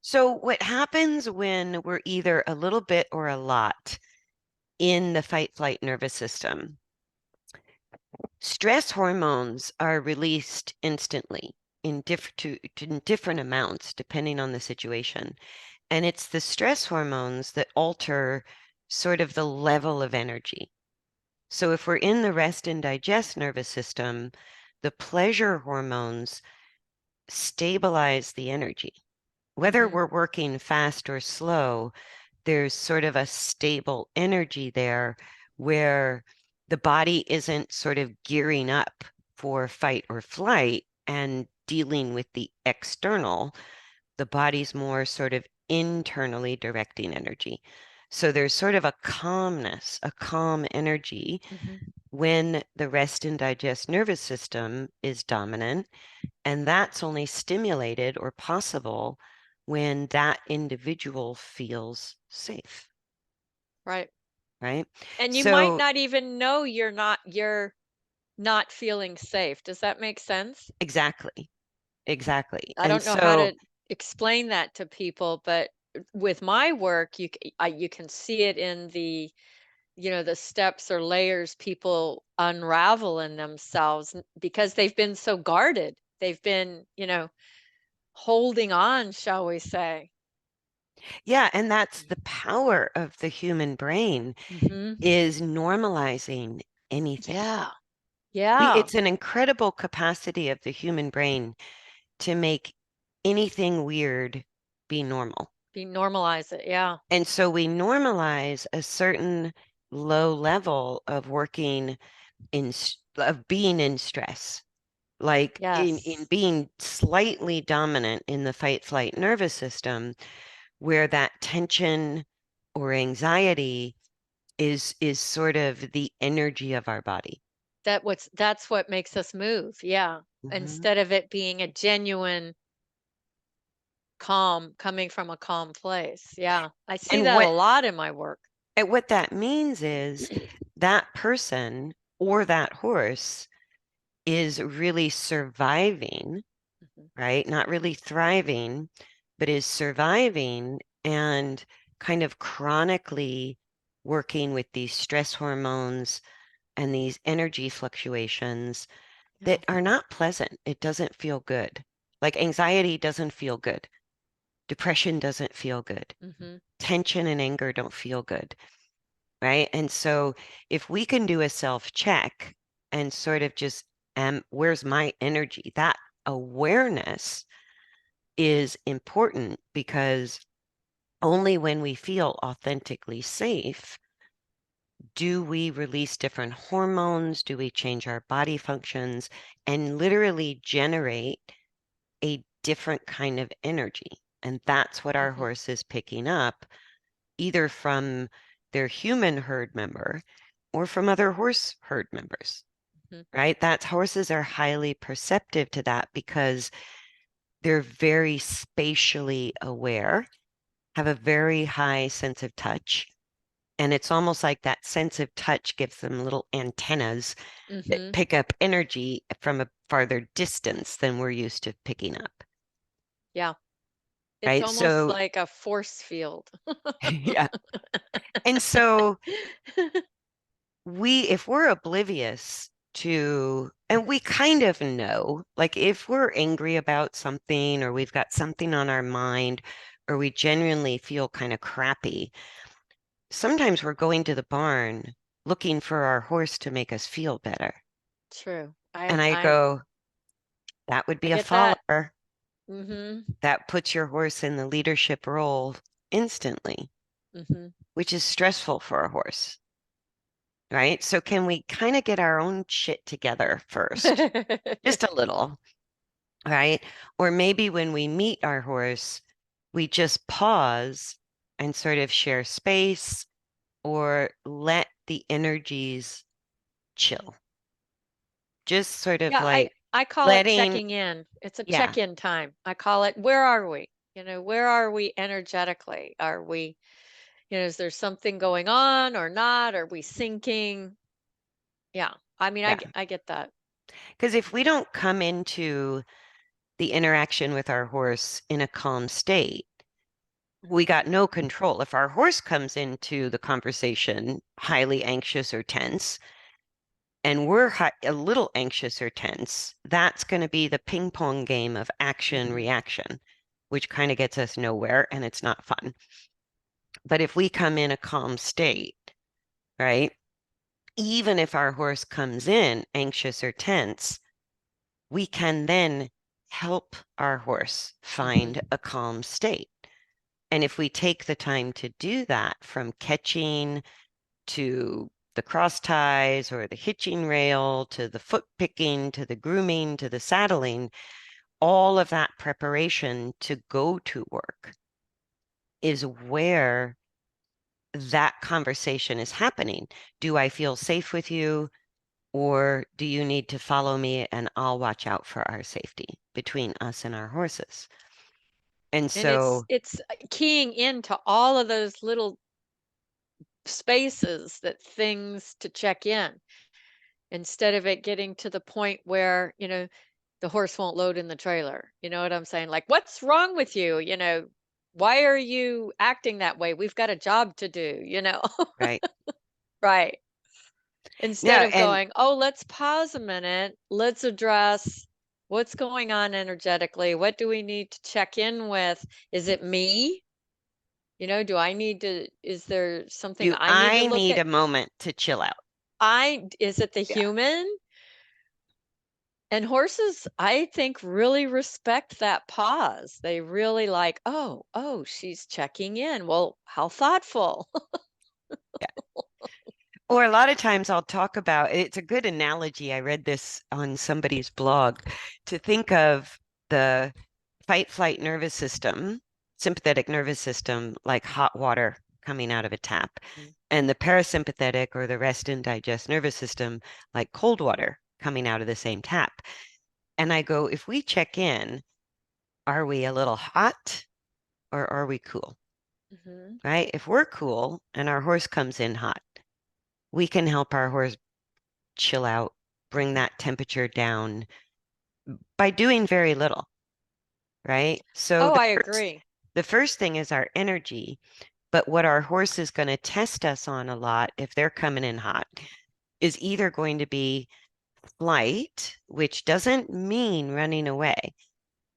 [SPEAKER 1] So what happens when we're either a little bit or a lot in the fight flight nervous system? Stress hormones are released instantly in different amounts depending on the situation. And it's the stress hormones that alter sort of the level of energy. So if we're in the rest and digest nervous system, the pleasure hormones stabilize the energy. Whether
[SPEAKER 2] Hmm.
[SPEAKER 1] we're working fast or slow, there's sort of a stable energy there where the body isn't sort of gearing up for fight or flight and dealing with the external. The body's more sort of internally directing energy. So there's sort of a calmness, a calm energy
[SPEAKER 2] Hmm.
[SPEAKER 1] when the rest and digest nervous system is dominant. And that's only stimulated or possible when that individual feels safe,
[SPEAKER 2] Right.
[SPEAKER 1] right?
[SPEAKER 2] And you might
[SPEAKER 1] So
[SPEAKER 2] not even know you're not feeling safe. Does that make sense?
[SPEAKER 1] exactly, exactly.
[SPEAKER 2] I
[SPEAKER 1] And
[SPEAKER 2] don't know how
[SPEAKER 1] so,
[SPEAKER 2] to explain that to people, but with my work, you can see it in the steps or layers people unravel in themselves because they've been so guarded. They've been, holding on, shall we say.
[SPEAKER 1] yeah, and that's the power of the human brain
[SPEAKER 2] Hmm.
[SPEAKER 1] is normalizing anything.
[SPEAKER 2] Yeah.
[SPEAKER 1] We,
[SPEAKER 2] Yeah.
[SPEAKER 1] it's an incredible capacity of the human brain to make anything weird be normal.
[SPEAKER 2] Normalize it. Yeah.
[SPEAKER 1] And so we normalize a certain low level of working of being in stress, like in
[SPEAKER 2] Yes.
[SPEAKER 1] being slightly dominant in the fight flight nervous system, where that tension or anxiety is sort of the energy of our body.
[SPEAKER 2] That's what makes us move. Yeah.
[SPEAKER 1] Mhm.
[SPEAKER 2] Instead of it being a genuine calm coming from a calm place. Yeah. I see
[SPEAKER 1] And
[SPEAKER 2] that a
[SPEAKER 1] what
[SPEAKER 2] lot in my work.
[SPEAKER 1] and what that means is that person or that horse is really surviving,
[SPEAKER 2] Mhm.
[SPEAKER 1] right? Not really thriving, but is surviving and kind of chronically working with these stress hormones and these energy fluctuations
[SPEAKER 2] Yeah.
[SPEAKER 1] that are not pleasant. It doesn't feel good. Like anxiety doesn't feel good. Depression doesn't feel good.
[SPEAKER 2] Mhm.
[SPEAKER 1] Tension and anger don't feel good, right? And so if we can do a self check and sort of just, where's my energy? That awareness is important because only when we feel authentically safe do we release different hormones, do we change our body functions, and literally generate a different kind of energy. And that's what our
[SPEAKER 2] Mhm.
[SPEAKER 1] horse is picking up, either from their human herd member or from other horse herd members,
[SPEAKER 2] Mhm.
[SPEAKER 1] right? That's horses are highly perceptive to that because they're very spatially aware, have a very high sense of touch. And it's almost like that sense of touch gives them little antennas that
[SPEAKER 2] Mhm.
[SPEAKER 1] pick up energy from a farther distance than we're used to picking up,
[SPEAKER 2] Yeah. It's
[SPEAKER 1] right?
[SPEAKER 2] almost
[SPEAKER 1] So,
[SPEAKER 2] like a force field.
[SPEAKER 1] yeah. And so if we're oblivious to, and we kind of know, like if we're angry about something or we've got something on our mind or we genuinely feel kind of crappy, sometimes we're going to the barn looking for our horse to make us feel better.
[SPEAKER 2] True.
[SPEAKER 1] And I go, that would
[SPEAKER 2] I
[SPEAKER 1] be a
[SPEAKER 2] get that.
[SPEAKER 1] follower.
[SPEAKER 2] Mm-hmm.
[SPEAKER 1] That puts your horse in the leadership role instantly,
[SPEAKER 2] Mm-hmm.
[SPEAKER 1] which is stressful for a horse, right? So can we kind of get our own shit together first? Just a little, right? Or maybe when we meet our horse, we just pause and sort of share space or let the energies chill. Just sort of
[SPEAKER 2] Yeah,
[SPEAKER 1] like
[SPEAKER 2] I call it
[SPEAKER 1] letting,
[SPEAKER 2] checking in. It's a
[SPEAKER 1] yeah,
[SPEAKER 2] check-in time. I call it, where are we? Where are we energetically? Are we, is there something going on or not? Are we sinking? Yeah. I mean,
[SPEAKER 1] yeah.
[SPEAKER 2] I get that.
[SPEAKER 1] Because if we don't come into the interaction with our horse in a calm state, we got no control. If our horse comes into the conversation highly anxious or tense, and we're a little anxious or tense, that's going to be the ping pong game of action
[SPEAKER 2] Hmm.
[SPEAKER 1] reaction, which kind of gets us nowhere and it's not fun. But if we come in a calm state, right, even if our horse comes in anxious or tense, we can then help our horse
[SPEAKER 2] Hmm.
[SPEAKER 1] find a calm state. And if we take the time to do that from catching to the cross ties or the hitching rail to the foot picking to the grooming to the saddling, all of that preparation to go to work is where that conversation is happening. Do I feel safe with you? Or do you need to follow me and I'll watch out for our safety between us and our horses? And
[SPEAKER 2] And
[SPEAKER 1] so,
[SPEAKER 2] it's keying into all of those little spaces that things to check in instead of it getting to the point where, the horse won't load in the trailer. You know what I'm saying? Like, what's wrong with you? Why are you acting that way? We've got a job to do.
[SPEAKER 1] right.
[SPEAKER 2] Right. Instead
[SPEAKER 1] No,
[SPEAKER 2] of
[SPEAKER 1] and
[SPEAKER 2] going, oh, let's pause a minute. Let's address what's going on energetically. What do we need to check in with? Is it me? Do I need to, is there something
[SPEAKER 1] do
[SPEAKER 2] I need to
[SPEAKER 1] I
[SPEAKER 2] look
[SPEAKER 1] need
[SPEAKER 2] at?
[SPEAKER 1] a moment to chill out?
[SPEAKER 2] Is it the
[SPEAKER 1] Yeah.
[SPEAKER 2] human? And horses, I think, really respect that pause. They really like, oh, she's checking in. Well, how thoughtful.
[SPEAKER 1] Yeah. Or a lot of times I'll talk about it's a good analogy. I read this on somebody's blog to think of the fight flight nervous system, sympathetic nervous system, like hot water coming out of a tap,
[SPEAKER 2] Mm.
[SPEAKER 1] and the parasympathetic or the rest and digest nervous system, like cold water coming out of the same tap. And I go, if we check in, are we a little hot or are we cool?
[SPEAKER 2] Mhm.
[SPEAKER 1] Right? If we're cool and our horse comes in hot, we can help our horse chill out, bring
[SPEAKER 2] Mhm.
[SPEAKER 1] that temperature down by doing very little, right? So
[SPEAKER 2] Oh, I agree.
[SPEAKER 1] the first thing is our energy, but what our horse is going to test us on a lot if they're coming in hot is either going to be flight, which doesn't mean running away.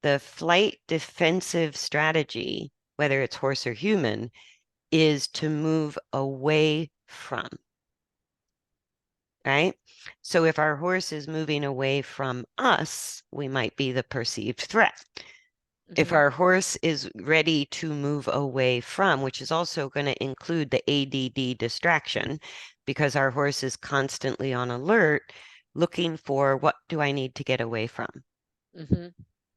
[SPEAKER 1] The flight defensive strategy, whether it's horse or human, is to move away from, right? So if our horse is moving away from us, we might be the perceived threat. If
[SPEAKER 2] Mhm.
[SPEAKER 1] our horse is ready to move away from, which is also going to include the ADD distraction, because our horse is constantly on alert, looking for what do I need to get away from,
[SPEAKER 2] Mhm.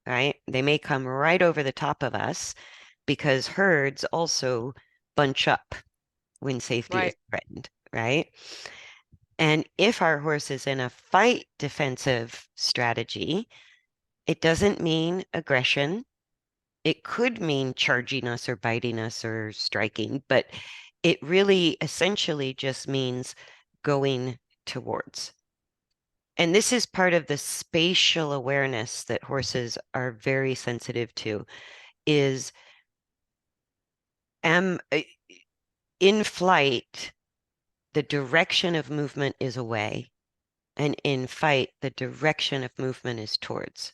[SPEAKER 1] right? They may come right over the top of us because herds also bunch up when safety is
[SPEAKER 2] Right.
[SPEAKER 1] threatened, right? And if our horse is in a fight defensive strategy, it doesn't mean aggression. It could mean charging us or biting us or striking, but it really essentially just means going towards. And this is part of the spatial awareness that horses are very sensitive to is am in flight, the direction of movement is away, and in fight, the direction of movement is towards.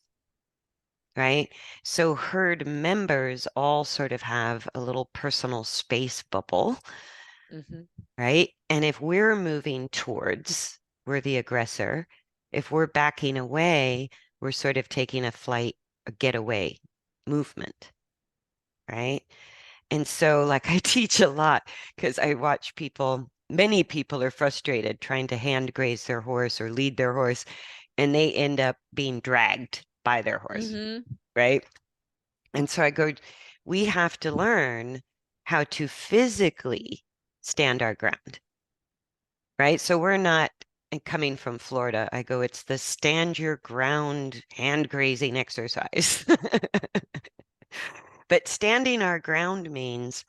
[SPEAKER 1] Right? So herd members all sort of have a little personal space bubble,
[SPEAKER 2] Mhm.
[SPEAKER 1] right? And if we're moving towards, we're the aggressor. If we're backing away, we're sort of taking a flight, a getaway. movement, right? And so, like, I teach a lot because I watch people, many people are frustrated trying to hand graze their horse or lead their horse, and they end up being dragged by their horse,
[SPEAKER 2] Mm-hmm.
[SPEAKER 1] right? And so I go, we have to learn how to physically stand our ground, right? So we're not, and coming from Florida, I go, it's the stand your ground hand grazing exercise. But standing our ground means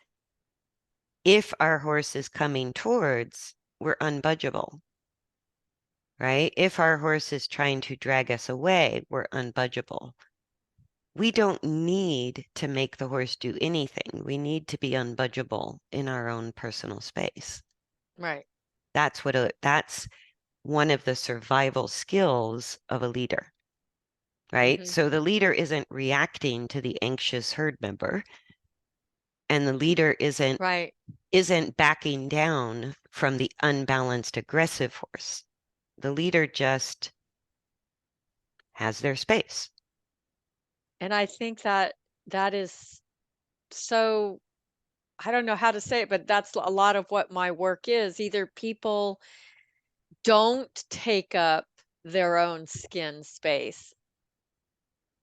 [SPEAKER 1] if our horse is coming towards, we're unbudgeable, right? If our horse is trying to drag us away, we're unbudgeable. We don't need to make the horse do anything. We need to be unbudgeable in our own personal space.
[SPEAKER 2] Right.
[SPEAKER 1] That's one of the survival skills of a leader, right?
[SPEAKER 2] Mm-hmm.
[SPEAKER 1] So the leader isn't reacting to the anxious herd member, and the leader
[SPEAKER 2] Right.
[SPEAKER 1] isn't backing down from the unbalanced aggressive horse. The leader just has their space.
[SPEAKER 2] And I think that that is so, I don't know how to say it, but that's a lot of what my work is. Either people don't take up their own skin space,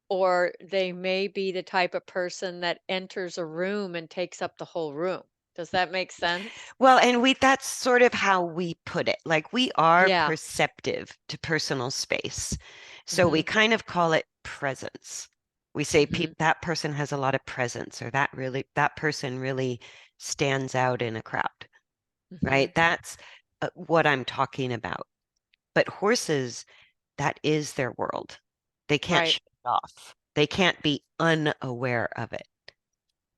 [SPEAKER 2] or they may be the type of person that enters a room and takes up the whole room. Does that make sense?
[SPEAKER 1] Well, and that's sort of how we put it. Like we are
[SPEAKER 2] Yeah.
[SPEAKER 1] perceptive to personal space. So we
[SPEAKER 2] Mhm.
[SPEAKER 1] kind of call it presence. We say
[SPEAKER 2] Mhm.
[SPEAKER 1] that person has a lot of presence, or that person really stands out in a crowd, right?
[SPEAKER 2] Mhm.
[SPEAKER 1] That's what I'm talking about. But horses, that is their world. They can't
[SPEAKER 2] Right.
[SPEAKER 1] shut it off. They can't be unaware of it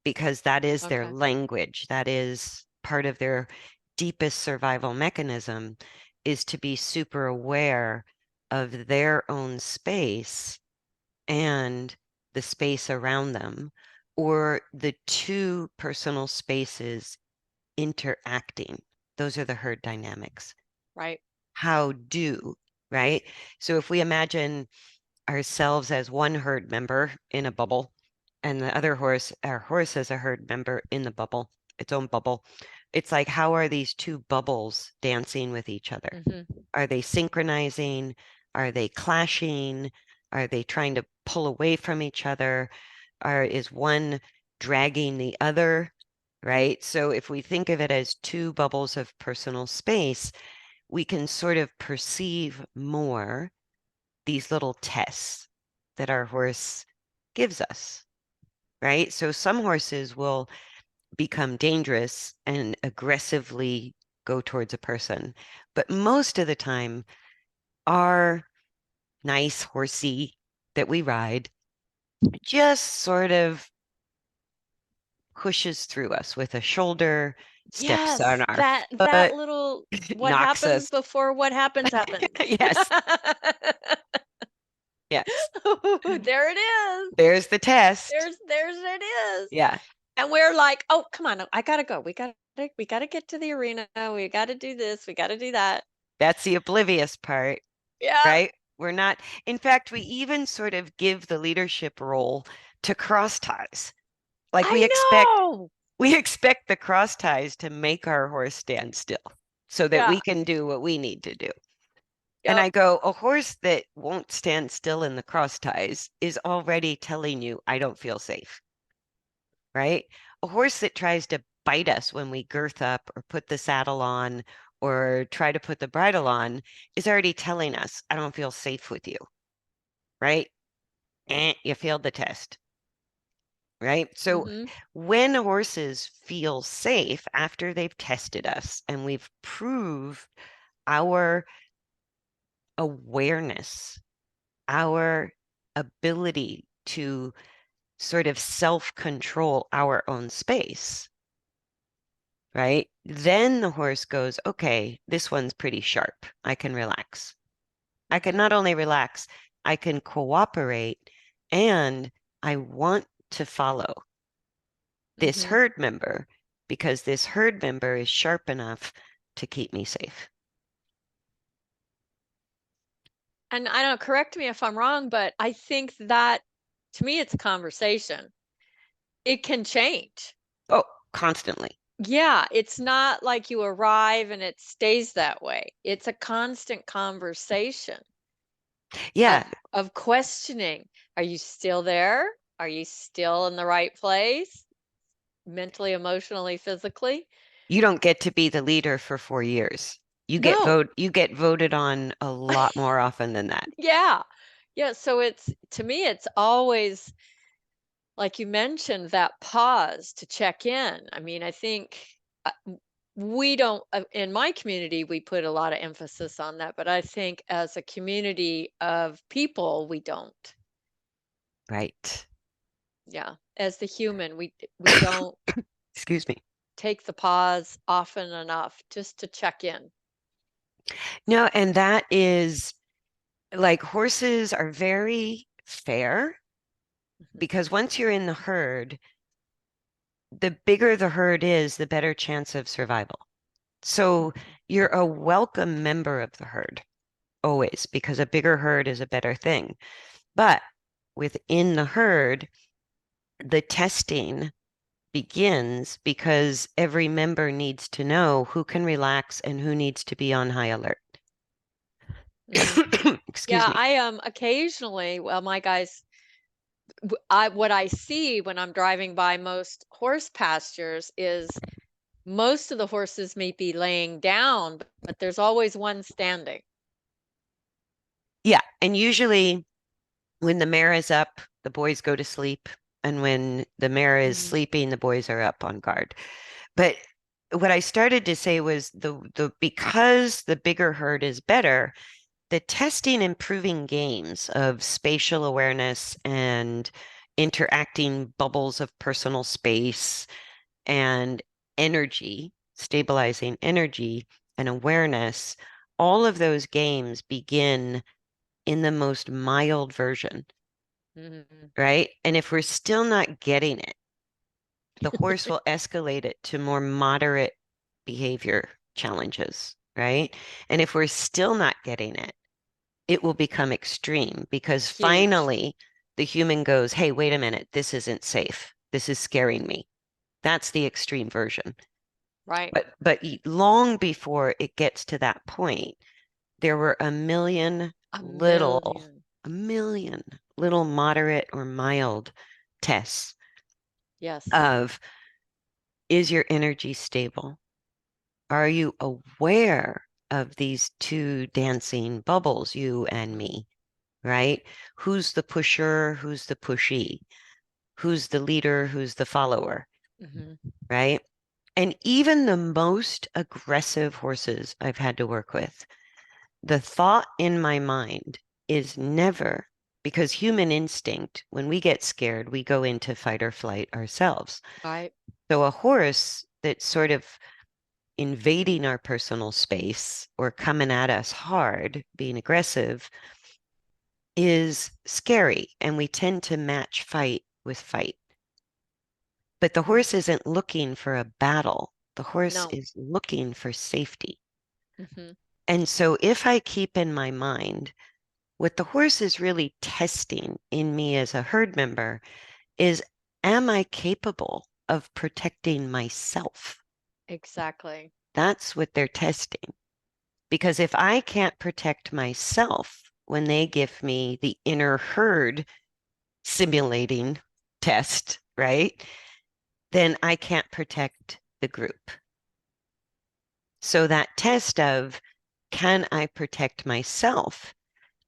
[SPEAKER 1] because that is their
[SPEAKER 2] Okay.
[SPEAKER 1] language. That is part of their deepest survival mechanism is to be super aware of their own space and the space around them, or the two personal spaces interacting. Those are the herd dynamics.
[SPEAKER 2] Right.
[SPEAKER 1] How do, right? So if we imagine ourselves as one herd member in a bubble, and the other horse, our horse as a herd member in the bubble, its own bubble. It's like, how are these two bubbles dancing with each other?
[SPEAKER 2] Mhm.
[SPEAKER 1] Are they synchronizing? Are they clashing? Are they trying to pull away from each other? Is one dragging the other? Right? So if we think of it as two bubbles of personal space, we can sort of perceive more these little tests that our horse gives us, right? So some horses will become dangerous and aggressively go towards a person, but most of the time, our nice horsey that we ride just sort of pushes through us with a shoulder, steps on
[SPEAKER 2] Yes,
[SPEAKER 1] our
[SPEAKER 2] that
[SPEAKER 1] foot,
[SPEAKER 2] little what
[SPEAKER 1] knocks
[SPEAKER 2] happens
[SPEAKER 1] us.
[SPEAKER 2] before what happens happens.
[SPEAKER 1] Yes, yes.
[SPEAKER 2] There it is.
[SPEAKER 1] There's the test.
[SPEAKER 2] There's it is.
[SPEAKER 1] Yeah,
[SPEAKER 2] And we're like, "Oh, come on, I gotta go. We gotta get to the arena. We gotta do this. We gotta do that."
[SPEAKER 1] that's the oblivious part.
[SPEAKER 2] Yeah,
[SPEAKER 1] Right? We're not, in fact, we even sort of give the leadership role to cross ties. Like
[SPEAKER 2] I know.
[SPEAKER 1] we expect the cross ties to make our horse stand still so that
[SPEAKER 2] Yeah.
[SPEAKER 1] we can do what we need to do. And
[SPEAKER 2] Yep.
[SPEAKER 1] I go, a horse that won't stand still in the cross ties is already telling you, I don't feel safe, right? A horse that tries to bite us when we girth up or put the saddle on or try to put the bridle on is already telling us, I don't feel safe with you, right? You failed the test, right? So
[SPEAKER 2] Mhm.
[SPEAKER 1] when horses feel safe after they've tested us and we've proved our awareness, our ability to sort of self-control our own space, right? Then the horse goes, okay, this one's pretty sharp. I can relax. I can
[SPEAKER 2] Mhm.
[SPEAKER 1] not only relax, I can cooperate and I want to follow this
[SPEAKER 2] Mhm.
[SPEAKER 1] herd member because this herd member is sharp enough to keep me safe.
[SPEAKER 2] And I don't know, correct me if I'm wrong, but I think that to me, it's a conversation. It can change.
[SPEAKER 1] Oh, constantly.
[SPEAKER 2] Yeah, it's not like you arrive and it stays that way. It's a constant conversation
[SPEAKER 1] Yeah,
[SPEAKER 2] of questioning. Are you still there? Are you still in the right place? Mentally, emotionally, physically?
[SPEAKER 1] you don't get to be the leader for 4 years.
[SPEAKER 2] No.
[SPEAKER 1] You get voted on a lot more often than that.
[SPEAKER 2] Yeah. Yeah, so it's to me, it's always like you mentioned, that pause to check in. I mean, I think we don't, in my community, we put a lot of emphasis on that, but I think as a community of people, we don't.
[SPEAKER 1] Right.
[SPEAKER 2] Yeah. As the human, we don't
[SPEAKER 1] Excuse me.
[SPEAKER 2] take the pause often enough just to check in.
[SPEAKER 1] No, and that is like horses are very fair
[SPEAKER 2] Mhm,
[SPEAKER 1] because once you're in the herd, the bigger the herd is, the better chance of survival. So
[SPEAKER 2] mhm,
[SPEAKER 1] you're a welcome member of the herd always because a bigger herd is a better thing. But within the herd, the testing begins because every member needs to know who can relax and who needs to be on high alert.
[SPEAKER 2] mhm.
[SPEAKER 1] Excuse
[SPEAKER 2] Yeah,
[SPEAKER 1] me.
[SPEAKER 2] I occasionally, well, my guys, I what I see when I'm driving by most horse pastures is most of the horses may be laying down, but there's always one standing.
[SPEAKER 1] Yeah. And usually when the mare is up, the boys go to sleep. And when the mare is
[SPEAKER 2] Mhm,
[SPEAKER 1] sleeping, the boys are up on guard. But what I started to say was the because the bigger herd is better, the testing improving games of spatial awareness and interacting bubbles of personal space and energy, stabilizing energy and awareness, all of those games begin in the most mild version,
[SPEAKER 2] mhm.
[SPEAKER 1] right? And if we're still not getting it, the horse will escalate it to more moderate behavior challenges, right? And if we're still not getting it, it will become extreme because
[SPEAKER 2] Huge,
[SPEAKER 1] finally the human goes, hey, wait a minute, this isn't safe. This is scaring me. That's the extreme version.
[SPEAKER 2] right?
[SPEAKER 1] But long before it gets to that point, there were
[SPEAKER 2] A million.
[SPEAKER 1] a million little moderate or mild tests
[SPEAKER 2] Yes.
[SPEAKER 1] of is your energy stable? Are you aware of these two dancing bubbles, you and
[SPEAKER 2] Mhm,
[SPEAKER 1] me, right? Who's the pusher? Who's the pushy? Who's the leader? Who's the follower,
[SPEAKER 2] mhm.
[SPEAKER 1] right? And even the most aggressive horses I've had to work with, the thought in my mind is never because human instinct, when we get scared, we go into fight or flight ourselves.
[SPEAKER 2] Right.
[SPEAKER 1] So a horse that's sort of invading our personal space or coming at us hard, being aggressive, is scary. And we tend to match fight with fight. But the horse isn't looking for a battle. The horse
[SPEAKER 2] No.
[SPEAKER 1] is looking for safety.
[SPEAKER 2] Mhm.
[SPEAKER 1] And so if I keep in my mind what the horse is really testing in me as a herd member is, am I capable of protecting myself?
[SPEAKER 2] Exactly.
[SPEAKER 1] That's what they're testing. Because if I can't protect myself when they give me the inner herd simulating test, right? Then I can't protect the group. So that test of can I protect myself?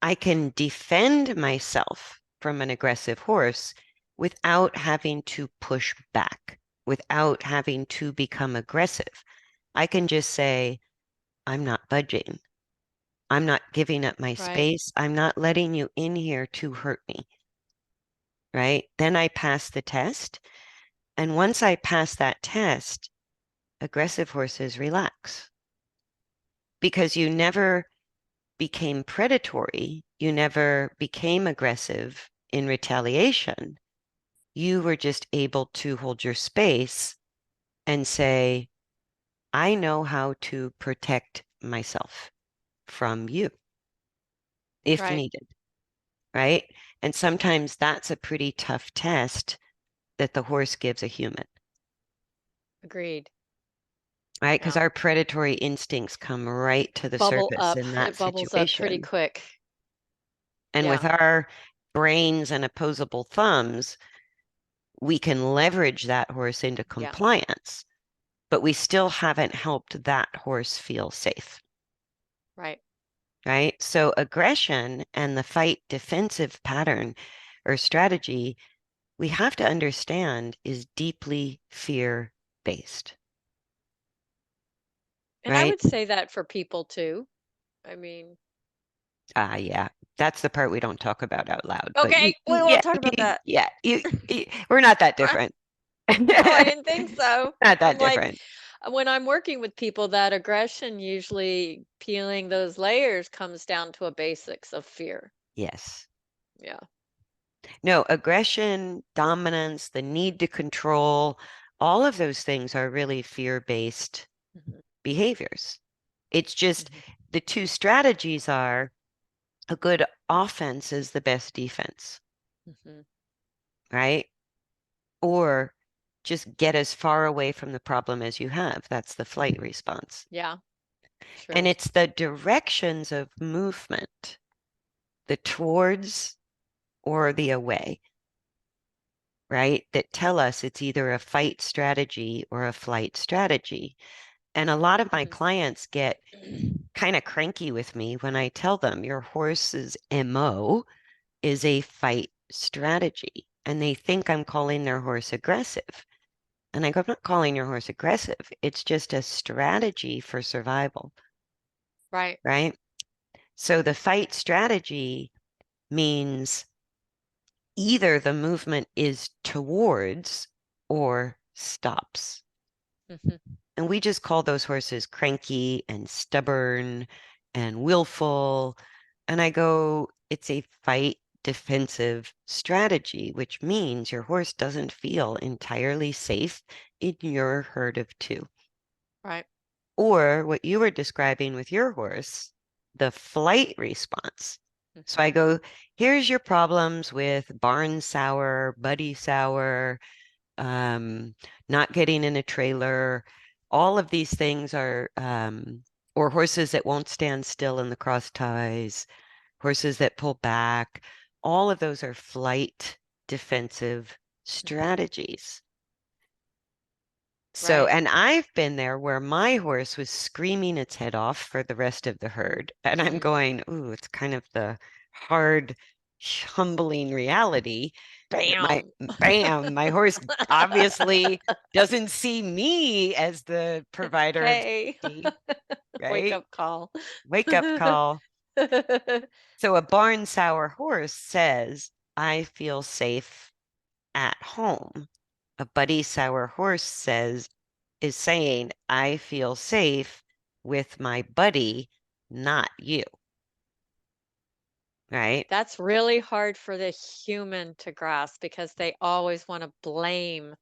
[SPEAKER 1] I can defend myself from an aggressive horse without having to push back, without having to become aggressive. I can just say, I'm not budging. I'm not giving up my
[SPEAKER 2] Right.
[SPEAKER 1] space. I'm not letting you in here to hurt me, right? Then I pass the test. And once I pass that test, aggressive horses relax because you never became predatory. You never became aggressive in retaliation. You were just able to hold your space and say, I know how to protect myself from you if
[SPEAKER 2] Right.
[SPEAKER 1] needed, right? And sometimes that's a pretty tough test that the horse gives a human,
[SPEAKER 2] Agreed.
[SPEAKER 1] right? Because
[SPEAKER 2] Yeah.
[SPEAKER 1] our predatory instincts come right to the surface in that
[SPEAKER 2] It bubbles up pretty
[SPEAKER 1] situation.
[SPEAKER 2] quick.
[SPEAKER 1] And with
[SPEAKER 2] Yeah.
[SPEAKER 1] our brains and opposable thumbs, we can leverage that horse into
[SPEAKER 2] Yeah.
[SPEAKER 1] compliance, but we still haven't helped that horse feel safe,
[SPEAKER 2] Right.
[SPEAKER 1] right? So aggression and the fight defensive pattern or strategy, we have to understand is deeply fear based,
[SPEAKER 2] And I
[SPEAKER 1] right?
[SPEAKER 2] would say that for people too. I mean,
[SPEAKER 1] Ah, yeah. That's the part we don't talk about out loud. But
[SPEAKER 2] okay, we
[SPEAKER 1] yeah,
[SPEAKER 2] won't talk about that.
[SPEAKER 1] yeah, we're not that
[SPEAKER 2] No,
[SPEAKER 1] different.
[SPEAKER 2] I
[SPEAKER 1] Not
[SPEAKER 2] didn't think so.
[SPEAKER 1] that
[SPEAKER 2] I'm like,
[SPEAKER 1] different.
[SPEAKER 2] when I'm working with people, that aggression usually peeling those layers comes down to a basics of fear.
[SPEAKER 1] Yes.
[SPEAKER 2] Yeah.
[SPEAKER 1] No, aggression, dominance, the need to control, all of those things are really fear-based
[SPEAKER 2] Hmm.
[SPEAKER 1] behaviors. It's just
[SPEAKER 2] Hmm.
[SPEAKER 1] the two strategies are a good offense is the best defense,
[SPEAKER 2] Hmm.
[SPEAKER 1] right? Or just get as far away from the problem as you have. That's the flight
[SPEAKER 2] Hmm.
[SPEAKER 1] response.
[SPEAKER 2] Yeah,
[SPEAKER 1] And
[SPEAKER 2] true.
[SPEAKER 1] it's the directions of movement, the towards or the away, right? That tell us it's either a fight strategy or a flight strategy. And a lot of my
[SPEAKER 2] Hmm.
[SPEAKER 1] clients get kind of cranky with me when I tell them your horse's MO is a fight strategy. And they think I'm calling their horse aggressive. And I go, I'm not calling your horse aggressive. It's just a strategy for survival,
[SPEAKER 2] Right.
[SPEAKER 1] right? So the fight strategy means either the movement is towards or stops.
[SPEAKER 2] Hmm.
[SPEAKER 1] And we just call those horses cranky and stubborn and willful. And I go, it's a fight defensive strategy, which means your horse doesn't feel entirely safe in your herd of two.
[SPEAKER 2] Right.
[SPEAKER 1] Or what you were describing with your horse, the flight response. So
[SPEAKER 2] Hmm.
[SPEAKER 1] I go, here's your problems with barn sour, buddy sour, um, not getting in a trailer. All of these things are, or horses that won't stand still in the cross ties, horses that pull back. All of those are flight defensive
[SPEAKER 2] Hmm.
[SPEAKER 1] strategies. So,
[SPEAKER 2] Right.
[SPEAKER 1] and I've been there where my horse was screaming its head off for the rest of the herd. And I'm
[SPEAKER 2] Hmm.
[SPEAKER 1] going, ooh, it's kind of the hard, humbling reality that
[SPEAKER 2] Bam.
[SPEAKER 1] my horse obviously doesn't see me as the provider of
[SPEAKER 2] Hey,
[SPEAKER 1] safety,
[SPEAKER 2] wake
[SPEAKER 1] right?
[SPEAKER 2] up call.
[SPEAKER 1] Wake up call. So a barn sour horse says, I feel safe at home. A buddy sour horse is saying, I feel safe with my buddy, not you, right?
[SPEAKER 2] That's really hard for the human to grasp because they always want to blame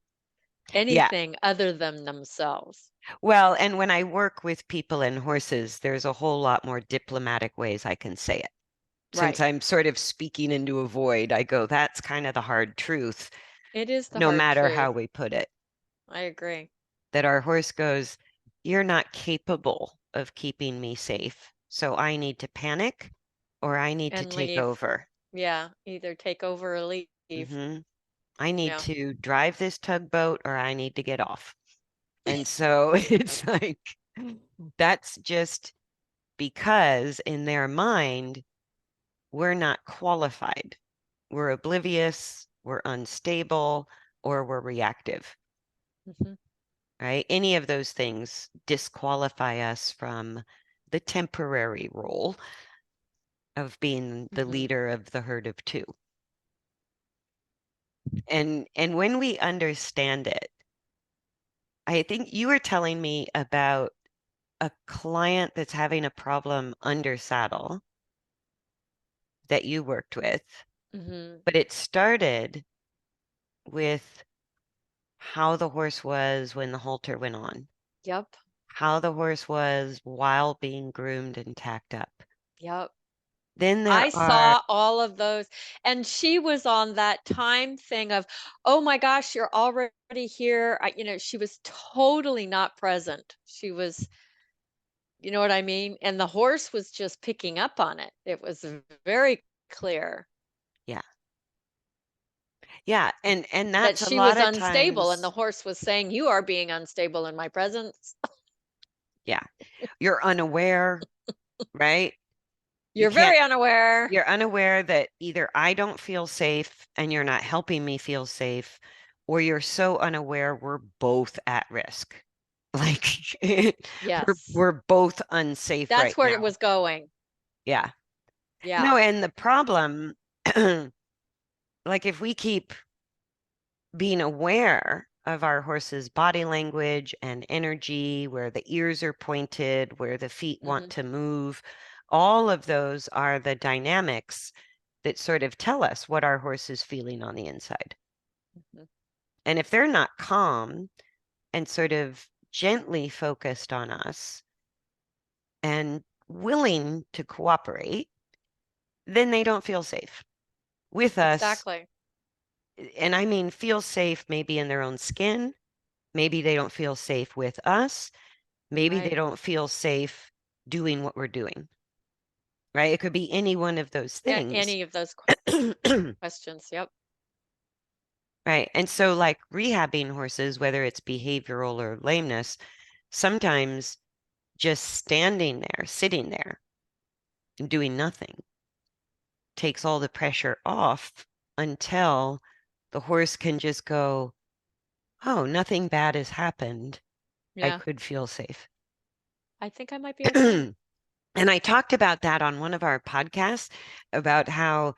[SPEAKER 1] Yeah.
[SPEAKER 2] anything other than themselves.
[SPEAKER 1] Well, and when I work with people and horses, there's a whole lot more diplomatic ways I can say it. Since
[SPEAKER 2] Right.
[SPEAKER 1] I'm sort of speaking into a void, I go, that's kind of the hard truth,
[SPEAKER 2] It is the
[SPEAKER 1] no
[SPEAKER 2] hard
[SPEAKER 1] matter
[SPEAKER 2] truth.
[SPEAKER 1] how we put it,
[SPEAKER 2] I agree.
[SPEAKER 1] that our horse goes, you're not capable of keeping me safe. So I need to panic or I need to
[SPEAKER 2] And
[SPEAKER 1] take
[SPEAKER 2] leave.
[SPEAKER 1] over.
[SPEAKER 2] Yeah, either take over or leave.
[SPEAKER 1] Hmm. I need
[SPEAKER 2] Yeah.
[SPEAKER 1] to drive this tugboat or I need to get off. And so it's like, that's just because in their mind, we're not qualified. We're oblivious, we're unstable, or we're reactive,
[SPEAKER 2] Hmm.
[SPEAKER 1] right? Any of those things disqualify us from the temporary role of being the
[SPEAKER 2] Hmm.
[SPEAKER 1] leader of the herd of two. And when we understand it, I think you were telling me about a client that's having a problem under saddle that you worked with,
[SPEAKER 2] Hmm.
[SPEAKER 1] but it started with how the horse was when the halter went on,
[SPEAKER 2] Yep.
[SPEAKER 1] how the horse was while being groomed and tacked up.
[SPEAKER 2] Yep.
[SPEAKER 1] Then there
[SPEAKER 2] I
[SPEAKER 1] are,
[SPEAKER 2] saw all of those, and she was on that time thing of, "Oh my gosh, you're already here." She was totally not present. She was, you know what I mean? And the horse was just picking up on it. It was very clear
[SPEAKER 1] yeah, yeah. And
[SPEAKER 2] that
[SPEAKER 1] that's a
[SPEAKER 2] she
[SPEAKER 1] lot
[SPEAKER 2] was
[SPEAKER 1] of
[SPEAKER 2] unstable, and the
[SPEAKER 1] times,
[SPEAKER 2] horse was saying, "You are being unstable in my presence.
[SPEAKER 1] yeah, you're unaware, right? You
[SPEAKER 2] You're
[SPEAKER 1] can't,
[SPEAKER 2] very unaware."
[SPEAKER 1] you're unaware that either I don't feel safe and you're not helping me feel safe, or you're so unaware we're both at risk. Like we're
[SPEAKER 2] Yes.
[SPEAKER 1] we're both unsafe
[SPEAKER 2] That's
[SPEAKER 1] right
[SPEAKER 2] where it
[SPEAKER 1] now.
[SPEAKER 2] was going.
[SPEAKER 1] Yeah.
[SPEAKER 2] Yeah.
[SPEAKER 1] No, and the problem, like if we keep being aware of our horse's body language and energy, where the ears are pointed, where the feet want
[SPEAKER 2] Mhm.
[SPEAKER 1] to move, all of those are the dynamics that sort of tell us what our horse is feeling on the inside.
[SPEAKER 2] Mhm.
[SPEAKER 1] And if they're not calm and sort of gently focused on us and willing to cooperate, then they don't feel safe with us.
[SPEAKER 2] Exactly.
[SPEAKER 1] And I mean, feel safe maybe in their own skin. Maybe they don't feel safe with us. Maybe they
[SPEAKER 2] Right.
[SPEAKER 1] don't feel safe doing what we're doing, right? It could be any one of those things.
[SPEAKER 2] Any of those questions. Yep.
[SPEAKER 1] Right. And so, like rehabbing horses, whether it's behavioral or lameness, sometimes just standing there, sitting there, and doing nothing takes all the pressure off until the horse can just go, oh, nothing bad has happened. I
[SPEAKER 2] Yeah.
[SPEAKER 1] could feel safe.
[SPEAKER 2] I think I might be okay.
[SPEAKER 1] And I talked about that on one of our podcasts about how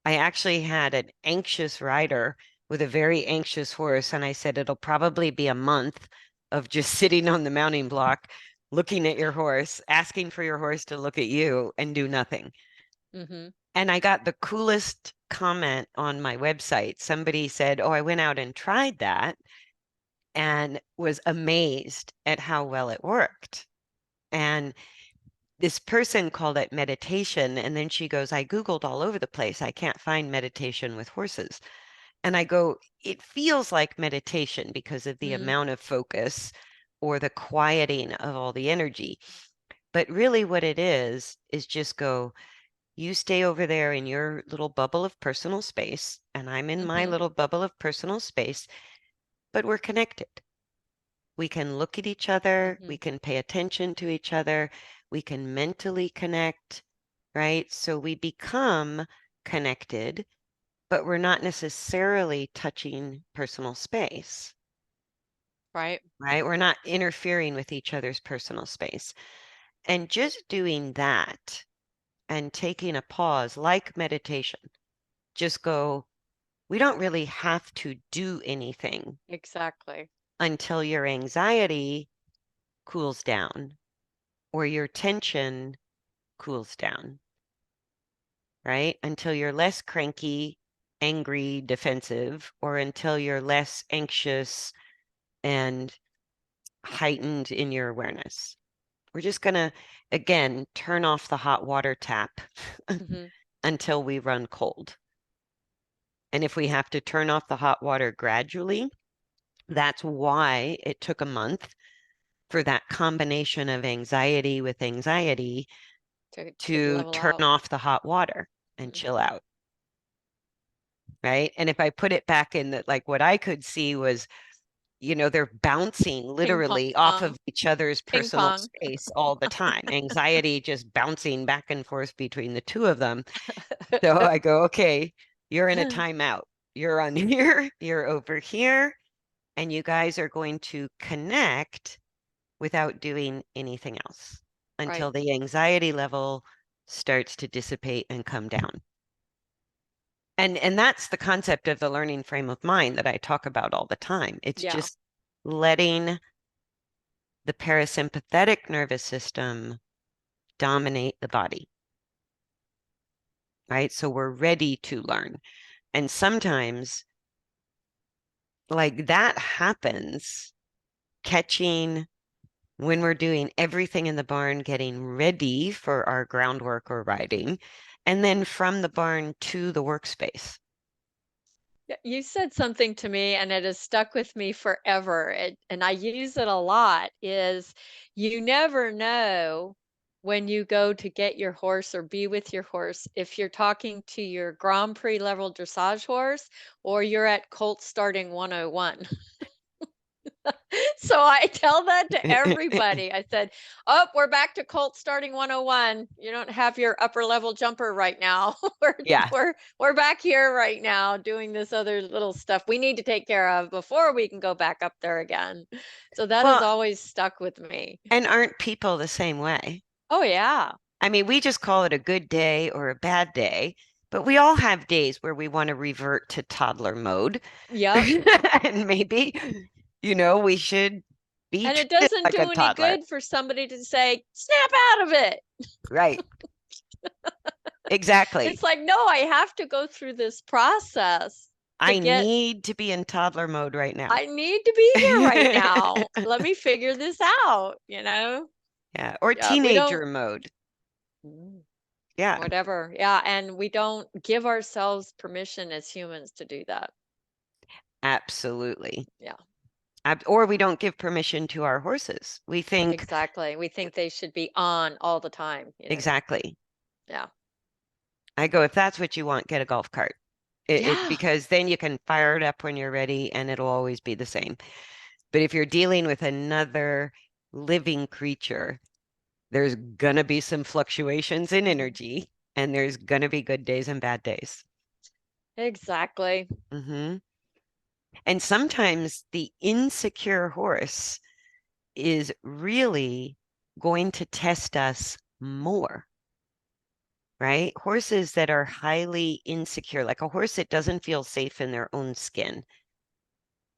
[SPEAKER 1] I actually had an anxious rider with a very anxious horse. And I said, it'll probably be a month of just sitting on the mounting block, looking at your horse, asking for your horse to look at you and do nothing.
[SPEAKER 2] Mhm.
[SPEAKER 1] And I got the coolest comment on my website. Somebody said, oh, I went out and tried that and was amazed at how well it worked. And this person called it meditation. And then she goes, I Googled all over the place. I can't find meditation with horses. And I go, it feels like meditation because of the
[SPEAKER 2] Mm.
[SPEAKER 1] amount of focus or the quieting of all the energy. But really, what it is just go, you stay over there in your little bubble of personal space, and I'm in my
[SPEAKER 2] Mhm.
[SPEAKER 1] little bubble of personal space, but we're connected. We can look at each other, we
[SPEAKER 2] Mhm.
[SPEAKER 1] can pay attention to each other, we can mentally connect, right? So we become connected, but we're not necessarily touching personal space,
[SPEAKER 2] Right.
[SPEAKER 1] right? We're not interfering with each other's personal space. And just doing that and taking a pause, like meditation, just go, we don't really have to do anything
[SPEAKER 2] Exactly.
[SPEAKER 1] until your anxiety cools down or your tension cools down, right? Until you're less cranky, angry, defensive, or until you're less anxious and heightened in your awareness. We're just going to, again, turn off the hot water tap
[SPEAKER 2] Mhm.
[SPEAKER 1] until we run cold. And if we have to turn off the hot water gradually, that's why it took a month for that combination of anxiety with anxiety
[SPEAKER 2] To
[SPEAKER 1] to
[SPEAKER 2] level
[SPEAKER 1] turn
[SPEAKER 2] out.
[SPEAKER 1] off the hot water and chill
[SPEAKER 2] Mhm.
[SPEAKER 1] out. Right. And if I put it back in that, like what I could see was, they're bouncing
[SPEAKER 2] Ping
[SPEAKER 1] literally off
[SPEAKER 2] pong.
[SPEAKER 1] of each other's
[SPEAKER 2] Ping
[SPEAKER 1] personal
[SPEAKER 2] pong.
[SPEAKER 1] space all the time, anxiety just bouncing back and forth between the two of them. So I go, okay, you're in a timeout. You're on here, you're over here, and you guys are going to connect without doing anything else
[SPEAKER 2] Right.
[SPEAKER 1] until the anxiety level starts to dissipate and come down. And that's the concept of the learning frame of mind that I talk about all the time. It's
[SPEAKER 2] Yeah.
[SPEAKER 1] just letting the parasympathetic nervous system dominate the body, right? So we're ready to learn. And sometimes, like that happens, catching when we're doing everything in the barn, getting ready for our groundwork or riding. and then from the barn to the workspace.
[SPEAKER 2] You said something to me and it has stuck with me forever. And I use it a lot is you never know when you go to get your horse or be with your horse if you're talking to your Grand Prix level dressage horse or you're at colt starting 101. So I tell that to everybody. I said, "Oh, we're back to Colt starting 101. You don't have your upper level jumper right now. we're
[SPEAKER 1] Yeah.
[SPEAKER 2] we're back here right now doing this other little stuff we need to take care of before we can go back up there again." So that has
[SPEAKER 1] Well,
[SPEAKER 2] always stuck with me.
[SPEAKER 1] and aren't people the same way?
[SPEAKER 2] Oh yeah.
[SPEAKER 1] I mean, we just call it a good day or a bad day, but we all have days where we want to revert to toddler mode.
[SPEAKER 2] Yep.
[SPEAKER 1] And maybe, we should be
[SPEAKER 2] And it
[SPEAKER 1] treated
[SPEAKER 2] doesn't
[SPEAKER 1] like a
[SPEAKER 2] do any
[SPEAKER 1] toddler.
[SPEAKER 2] good for somebody to say, "Snap out of it."
[SPEAKER 1] Right. Exactly.
[SPEAKER 2] It's like, "No, I have to go through this process to
[SPEAKER 1] I
[SPEAKER 2] get
[SPEAKER 1] need to be in toddler mode right now.
[SPEAKER 2] I need to be here right now. Let me figure this out, you know?
[SPEAKER 1] Yeah. Or
[SPEAKER 2] Yeah, we don't
[SPEAKER 1] teenager mode.
[SPEAKER 2] Mm,
[SPEAKER 1] Yeah,
[SPEAKER 2] whatever. Yeah, and we don't give ourselves permission as humans to do that.
[SPEAKER 1] absolutely.
[SPEAKER 2] Yeah,
[SPEAKER 1] Or we don't give permission to our horses. We think,
[SPEAKER 2] exactly. We think they should be on all the time, you know?
[SPEAKER 1] exactly.
[SPEAKER 2] Yeah.
[SPEAKER 1] I go, if that's what you want, get a golf cart. It
[SPEAKER 2] Yeah.
[SPEAKER 1] because then you can fire it up when you're ready and it'll always be the same. But if you're dealing with another living creature, there's gonna be some fluctuations in
[SPEAKER 2] Mhm.
[SPEAKER 1] energy and there's gonna be good days and bad days.
[SPEAKER 2] Exactly.
[SPEAKER 1] Hmm. And sometimes the insecure horse is really going to test us more, right? Horses that are highly insecure, like a horse that doesn't feel safe in their own skin,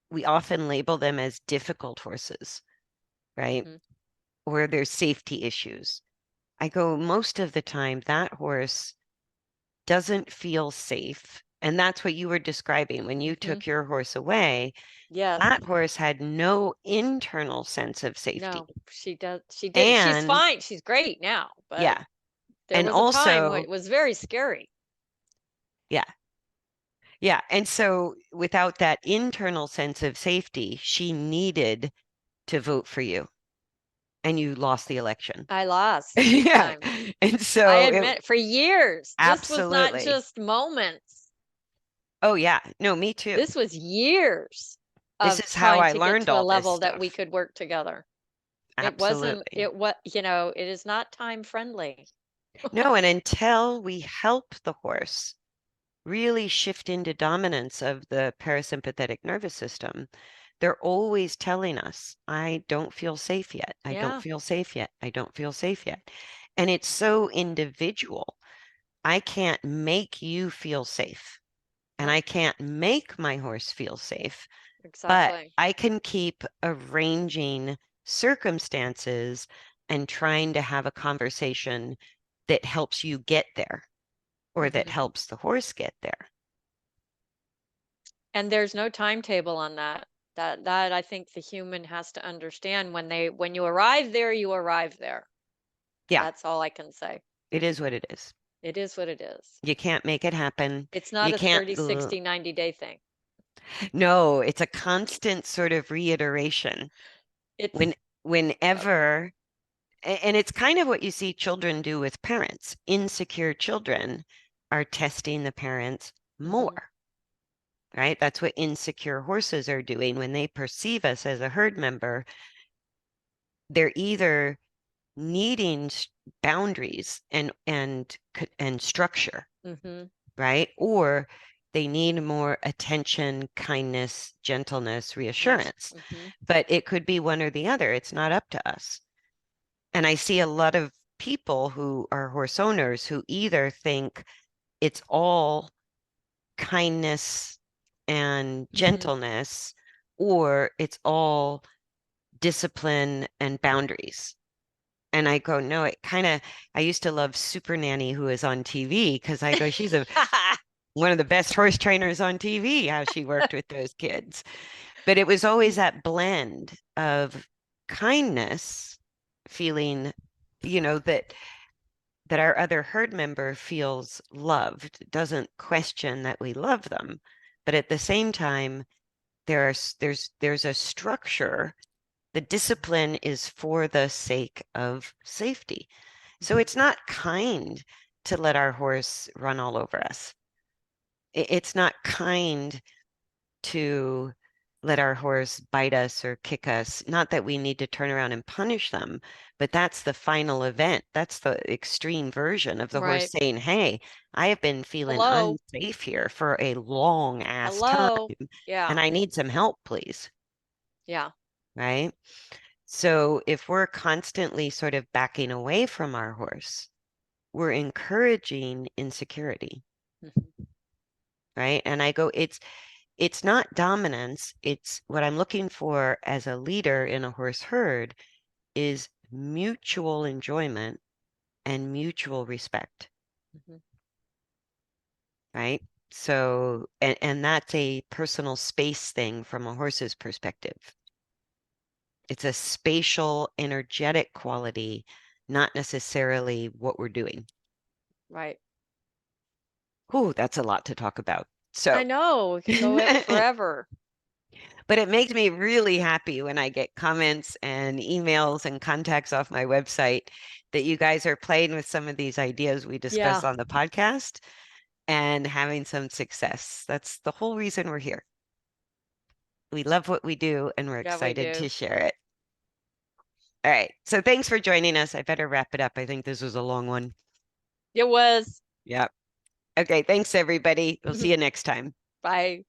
[SPEAKER 1] we often label them as difficult horses, right?
[SPEAKER 2] Mhm.
[SPEAKER 1] Or there's safety issues. I go, most of the time, that horse doesn't feel safe. And that's what you were describing when you
[SPEAKER 2] Mhm.
[SPEAKER 1] took your horse away.
[SPEAKER 2] Yes.
[SPEAKER 1] That horse had no internal sense of safety.
[SPEAKER 2] No, she does. She didn't. She's
[SPEAKER 1] And
[SPEAKER 2] fine. She's great now, but
[SPEAKER 1] yeah,
[SPEAKER 2] there
[SPEAKER 1] and
[SPEAKER 2] was a time when
[SPEAKER 1] also,
[SPEAKER 2] it was very scary.
[SPEAKER 1] yeah, yeah. And so without that internal sense of safety, she needed to vote for you and you lost the election.
[SPEAKER 2] I lost big
[SPEAKER 1] Yeah.
[SPEAKER 2] time.
[SPEAKER 1] And
[SPEAKER 2] I
[SPEAKER 1] so it
[SPEAKER 2] admit for years. This was not
[SPEAKER 1] absolutely.
[SPEAKER 2] just moments.
[SPEAKER 1] Oh yeah. No, me too.
[SPEAKER 2] This was years
[SPEAKER 1] This
[SPEAKER 2] of
[SPEAKER 1] is how
[SPEAKER 2] trying
[SPEAKER 1] I
[SPEAKER 2] to get
[SPEAKER 1] learned
[SPEAKER 2] to a
[SPEAKER 1] all this
[SPEAKER 2] level that we
[SPEAKER 1] stuff.
[SPEAKER 2] could work together. It wasn't
[SPEAKER 1] Absolutely.
[SPEAKER 2] it what it is not time friendly.
[SPEAKER 1] No, and until we help the horse really shift into dominance of the parasympathetic nervous system, they're always telling us, I don't feel safe yet. I don't
[SPEAKER 2] Yeah.
[SPEAKER 1] feel safe yet. I don't feel safe yet. And it's so individual. I can't make you feel safe, and
[SPEAKER 2] Nope.
[SPEAKER 1] I can't make my horse feel safe, but
[SPEAKER 2] Exactly.
[SPEAKER 1] I can keep arranging circumstances and trying to have a conversation that helps you get there or that
[SPEAKER 2] Hmm.
[SPEAKER 1] helps the horse get there.
[SPEAKER 2] And there's no timetable on that. That I think the human has to understand when you arrive there, you arrive there.
[SPEAKER 1] Yeah,
[SPEAKER 2] That's all I can say.
[SPEAKER 1] it is what it is.
[SPEAKER 2] It is what it is.
[SPEAKER 1] You can't make it happen.
[SPEAKER 2] It's
[SPEAKER 1] You
[SPEAKER 2] not a
[SPEAKER 1] can't,
[SPEAKER 2] 30, 60, 90-day thing.
[SPEAKER 1] no, it's a constant sort of reiteration. When,
[SPEAKER 2] It's uh,
[SPEAKER 1] whenever, and it's kind of what you see children do with parents. Insecure children are testing the parents
[SPEAKER 2] mhm,
[SPEAKER 1] more, right? That's what insecure horses are doing when they perceive us as a herd member. They're either needing boundaries and structure,
[SPEAKER 2] mhm,
[SPEAKER 1] right? Or they need more attention, kindness, gentleness,
[SPEAKER 2] yes,
[SPEAKER 1] reassurance.
[SPEAKER 2] mhm,
[SPEAKER 1] But it could be one or the other. It's not up to us. And I see a lot of people who are horse owners who either think it's all kindness and
[SPEAKER 2] mhm.
[SPEAKER 1] gentleness, or it's all discipline and boundaries. And I go, no, it kind of, I used to love Super Nanny who is on TV because I go, she's one of the best horse trainers on TV, how she worked with those kids. But it was always that blend of kindness, feeling, that that our other herd member feels loved, doesn't question that we love them, but at the same time, there's a structure. The discipline is for the sake of safety. So it's not kind to let our horse run all over us. It's not kind to let our horse bite us or kick us. Not that we need to turn around and punish them, but that's the final event. That's the extreme version of the horse
[SPEAKER 2] Right.
[SPEAKER 1] saying, "Hey, I have been feeling
[SPEAKER 2] Hello.
[SPEAKER 1] unsafe here for a long ass time,
[SPEAKER 2] Hello.
[SPEAKER 1] and
[SPEAKER 2] Yeah.
[SPEAKER 1] I need some help, please."
[SPEAKER 2] Yeah.
[SPEAKER 1] Right? So if we're constantly sort of backing away from our horse, we're encouraging insecurity,
[SPEAKER 2] Mhm.
[SPEAKER 1] right? And I go, it's not dominance. It's what I'm looking for as a leader in a horse herd is mutual enjoyment and mutual respect,
[SPEAKER 2] Mhm.
[SPEAKER 1] right? So, and that's a personal space thing from a horse's perspective. It's a spatial, energetic quality, not necessarily what we're doing.
[SPEAKER 2] Right.
[SPEAKER 1] Ooh, that's a lot to talk about.
[SPEAKER 2] I
[SPEAKER 1] So,
[SPEAKER 2] know. We could go
[SPEAKER 1] but
[SPEAKER 2] forever.
[SPEAKER 1] it makes me really happy when I get comments and emails and contacts off my website that you guys are playing with some of these ideas we discuss
[SPEAKER 2] Yeah.
[SPEAKER 1] on the podcast and having some success. That's the whole reason we're here. We love what we do and we're
[SPEAKER 2] Yeah, we
[SPEAKER 1] excited
[SPEAKER 2] do.
[SPEAKER 1] to share it. All right. So thanks for joining us. I better wrap it up. I think this was a long one.
[SPEAKER 2] It was.
[SPEAKER 1] Yeah. Okay. Thanks, everybody. We'll see you next time.
[SPEAKER 2] Bye.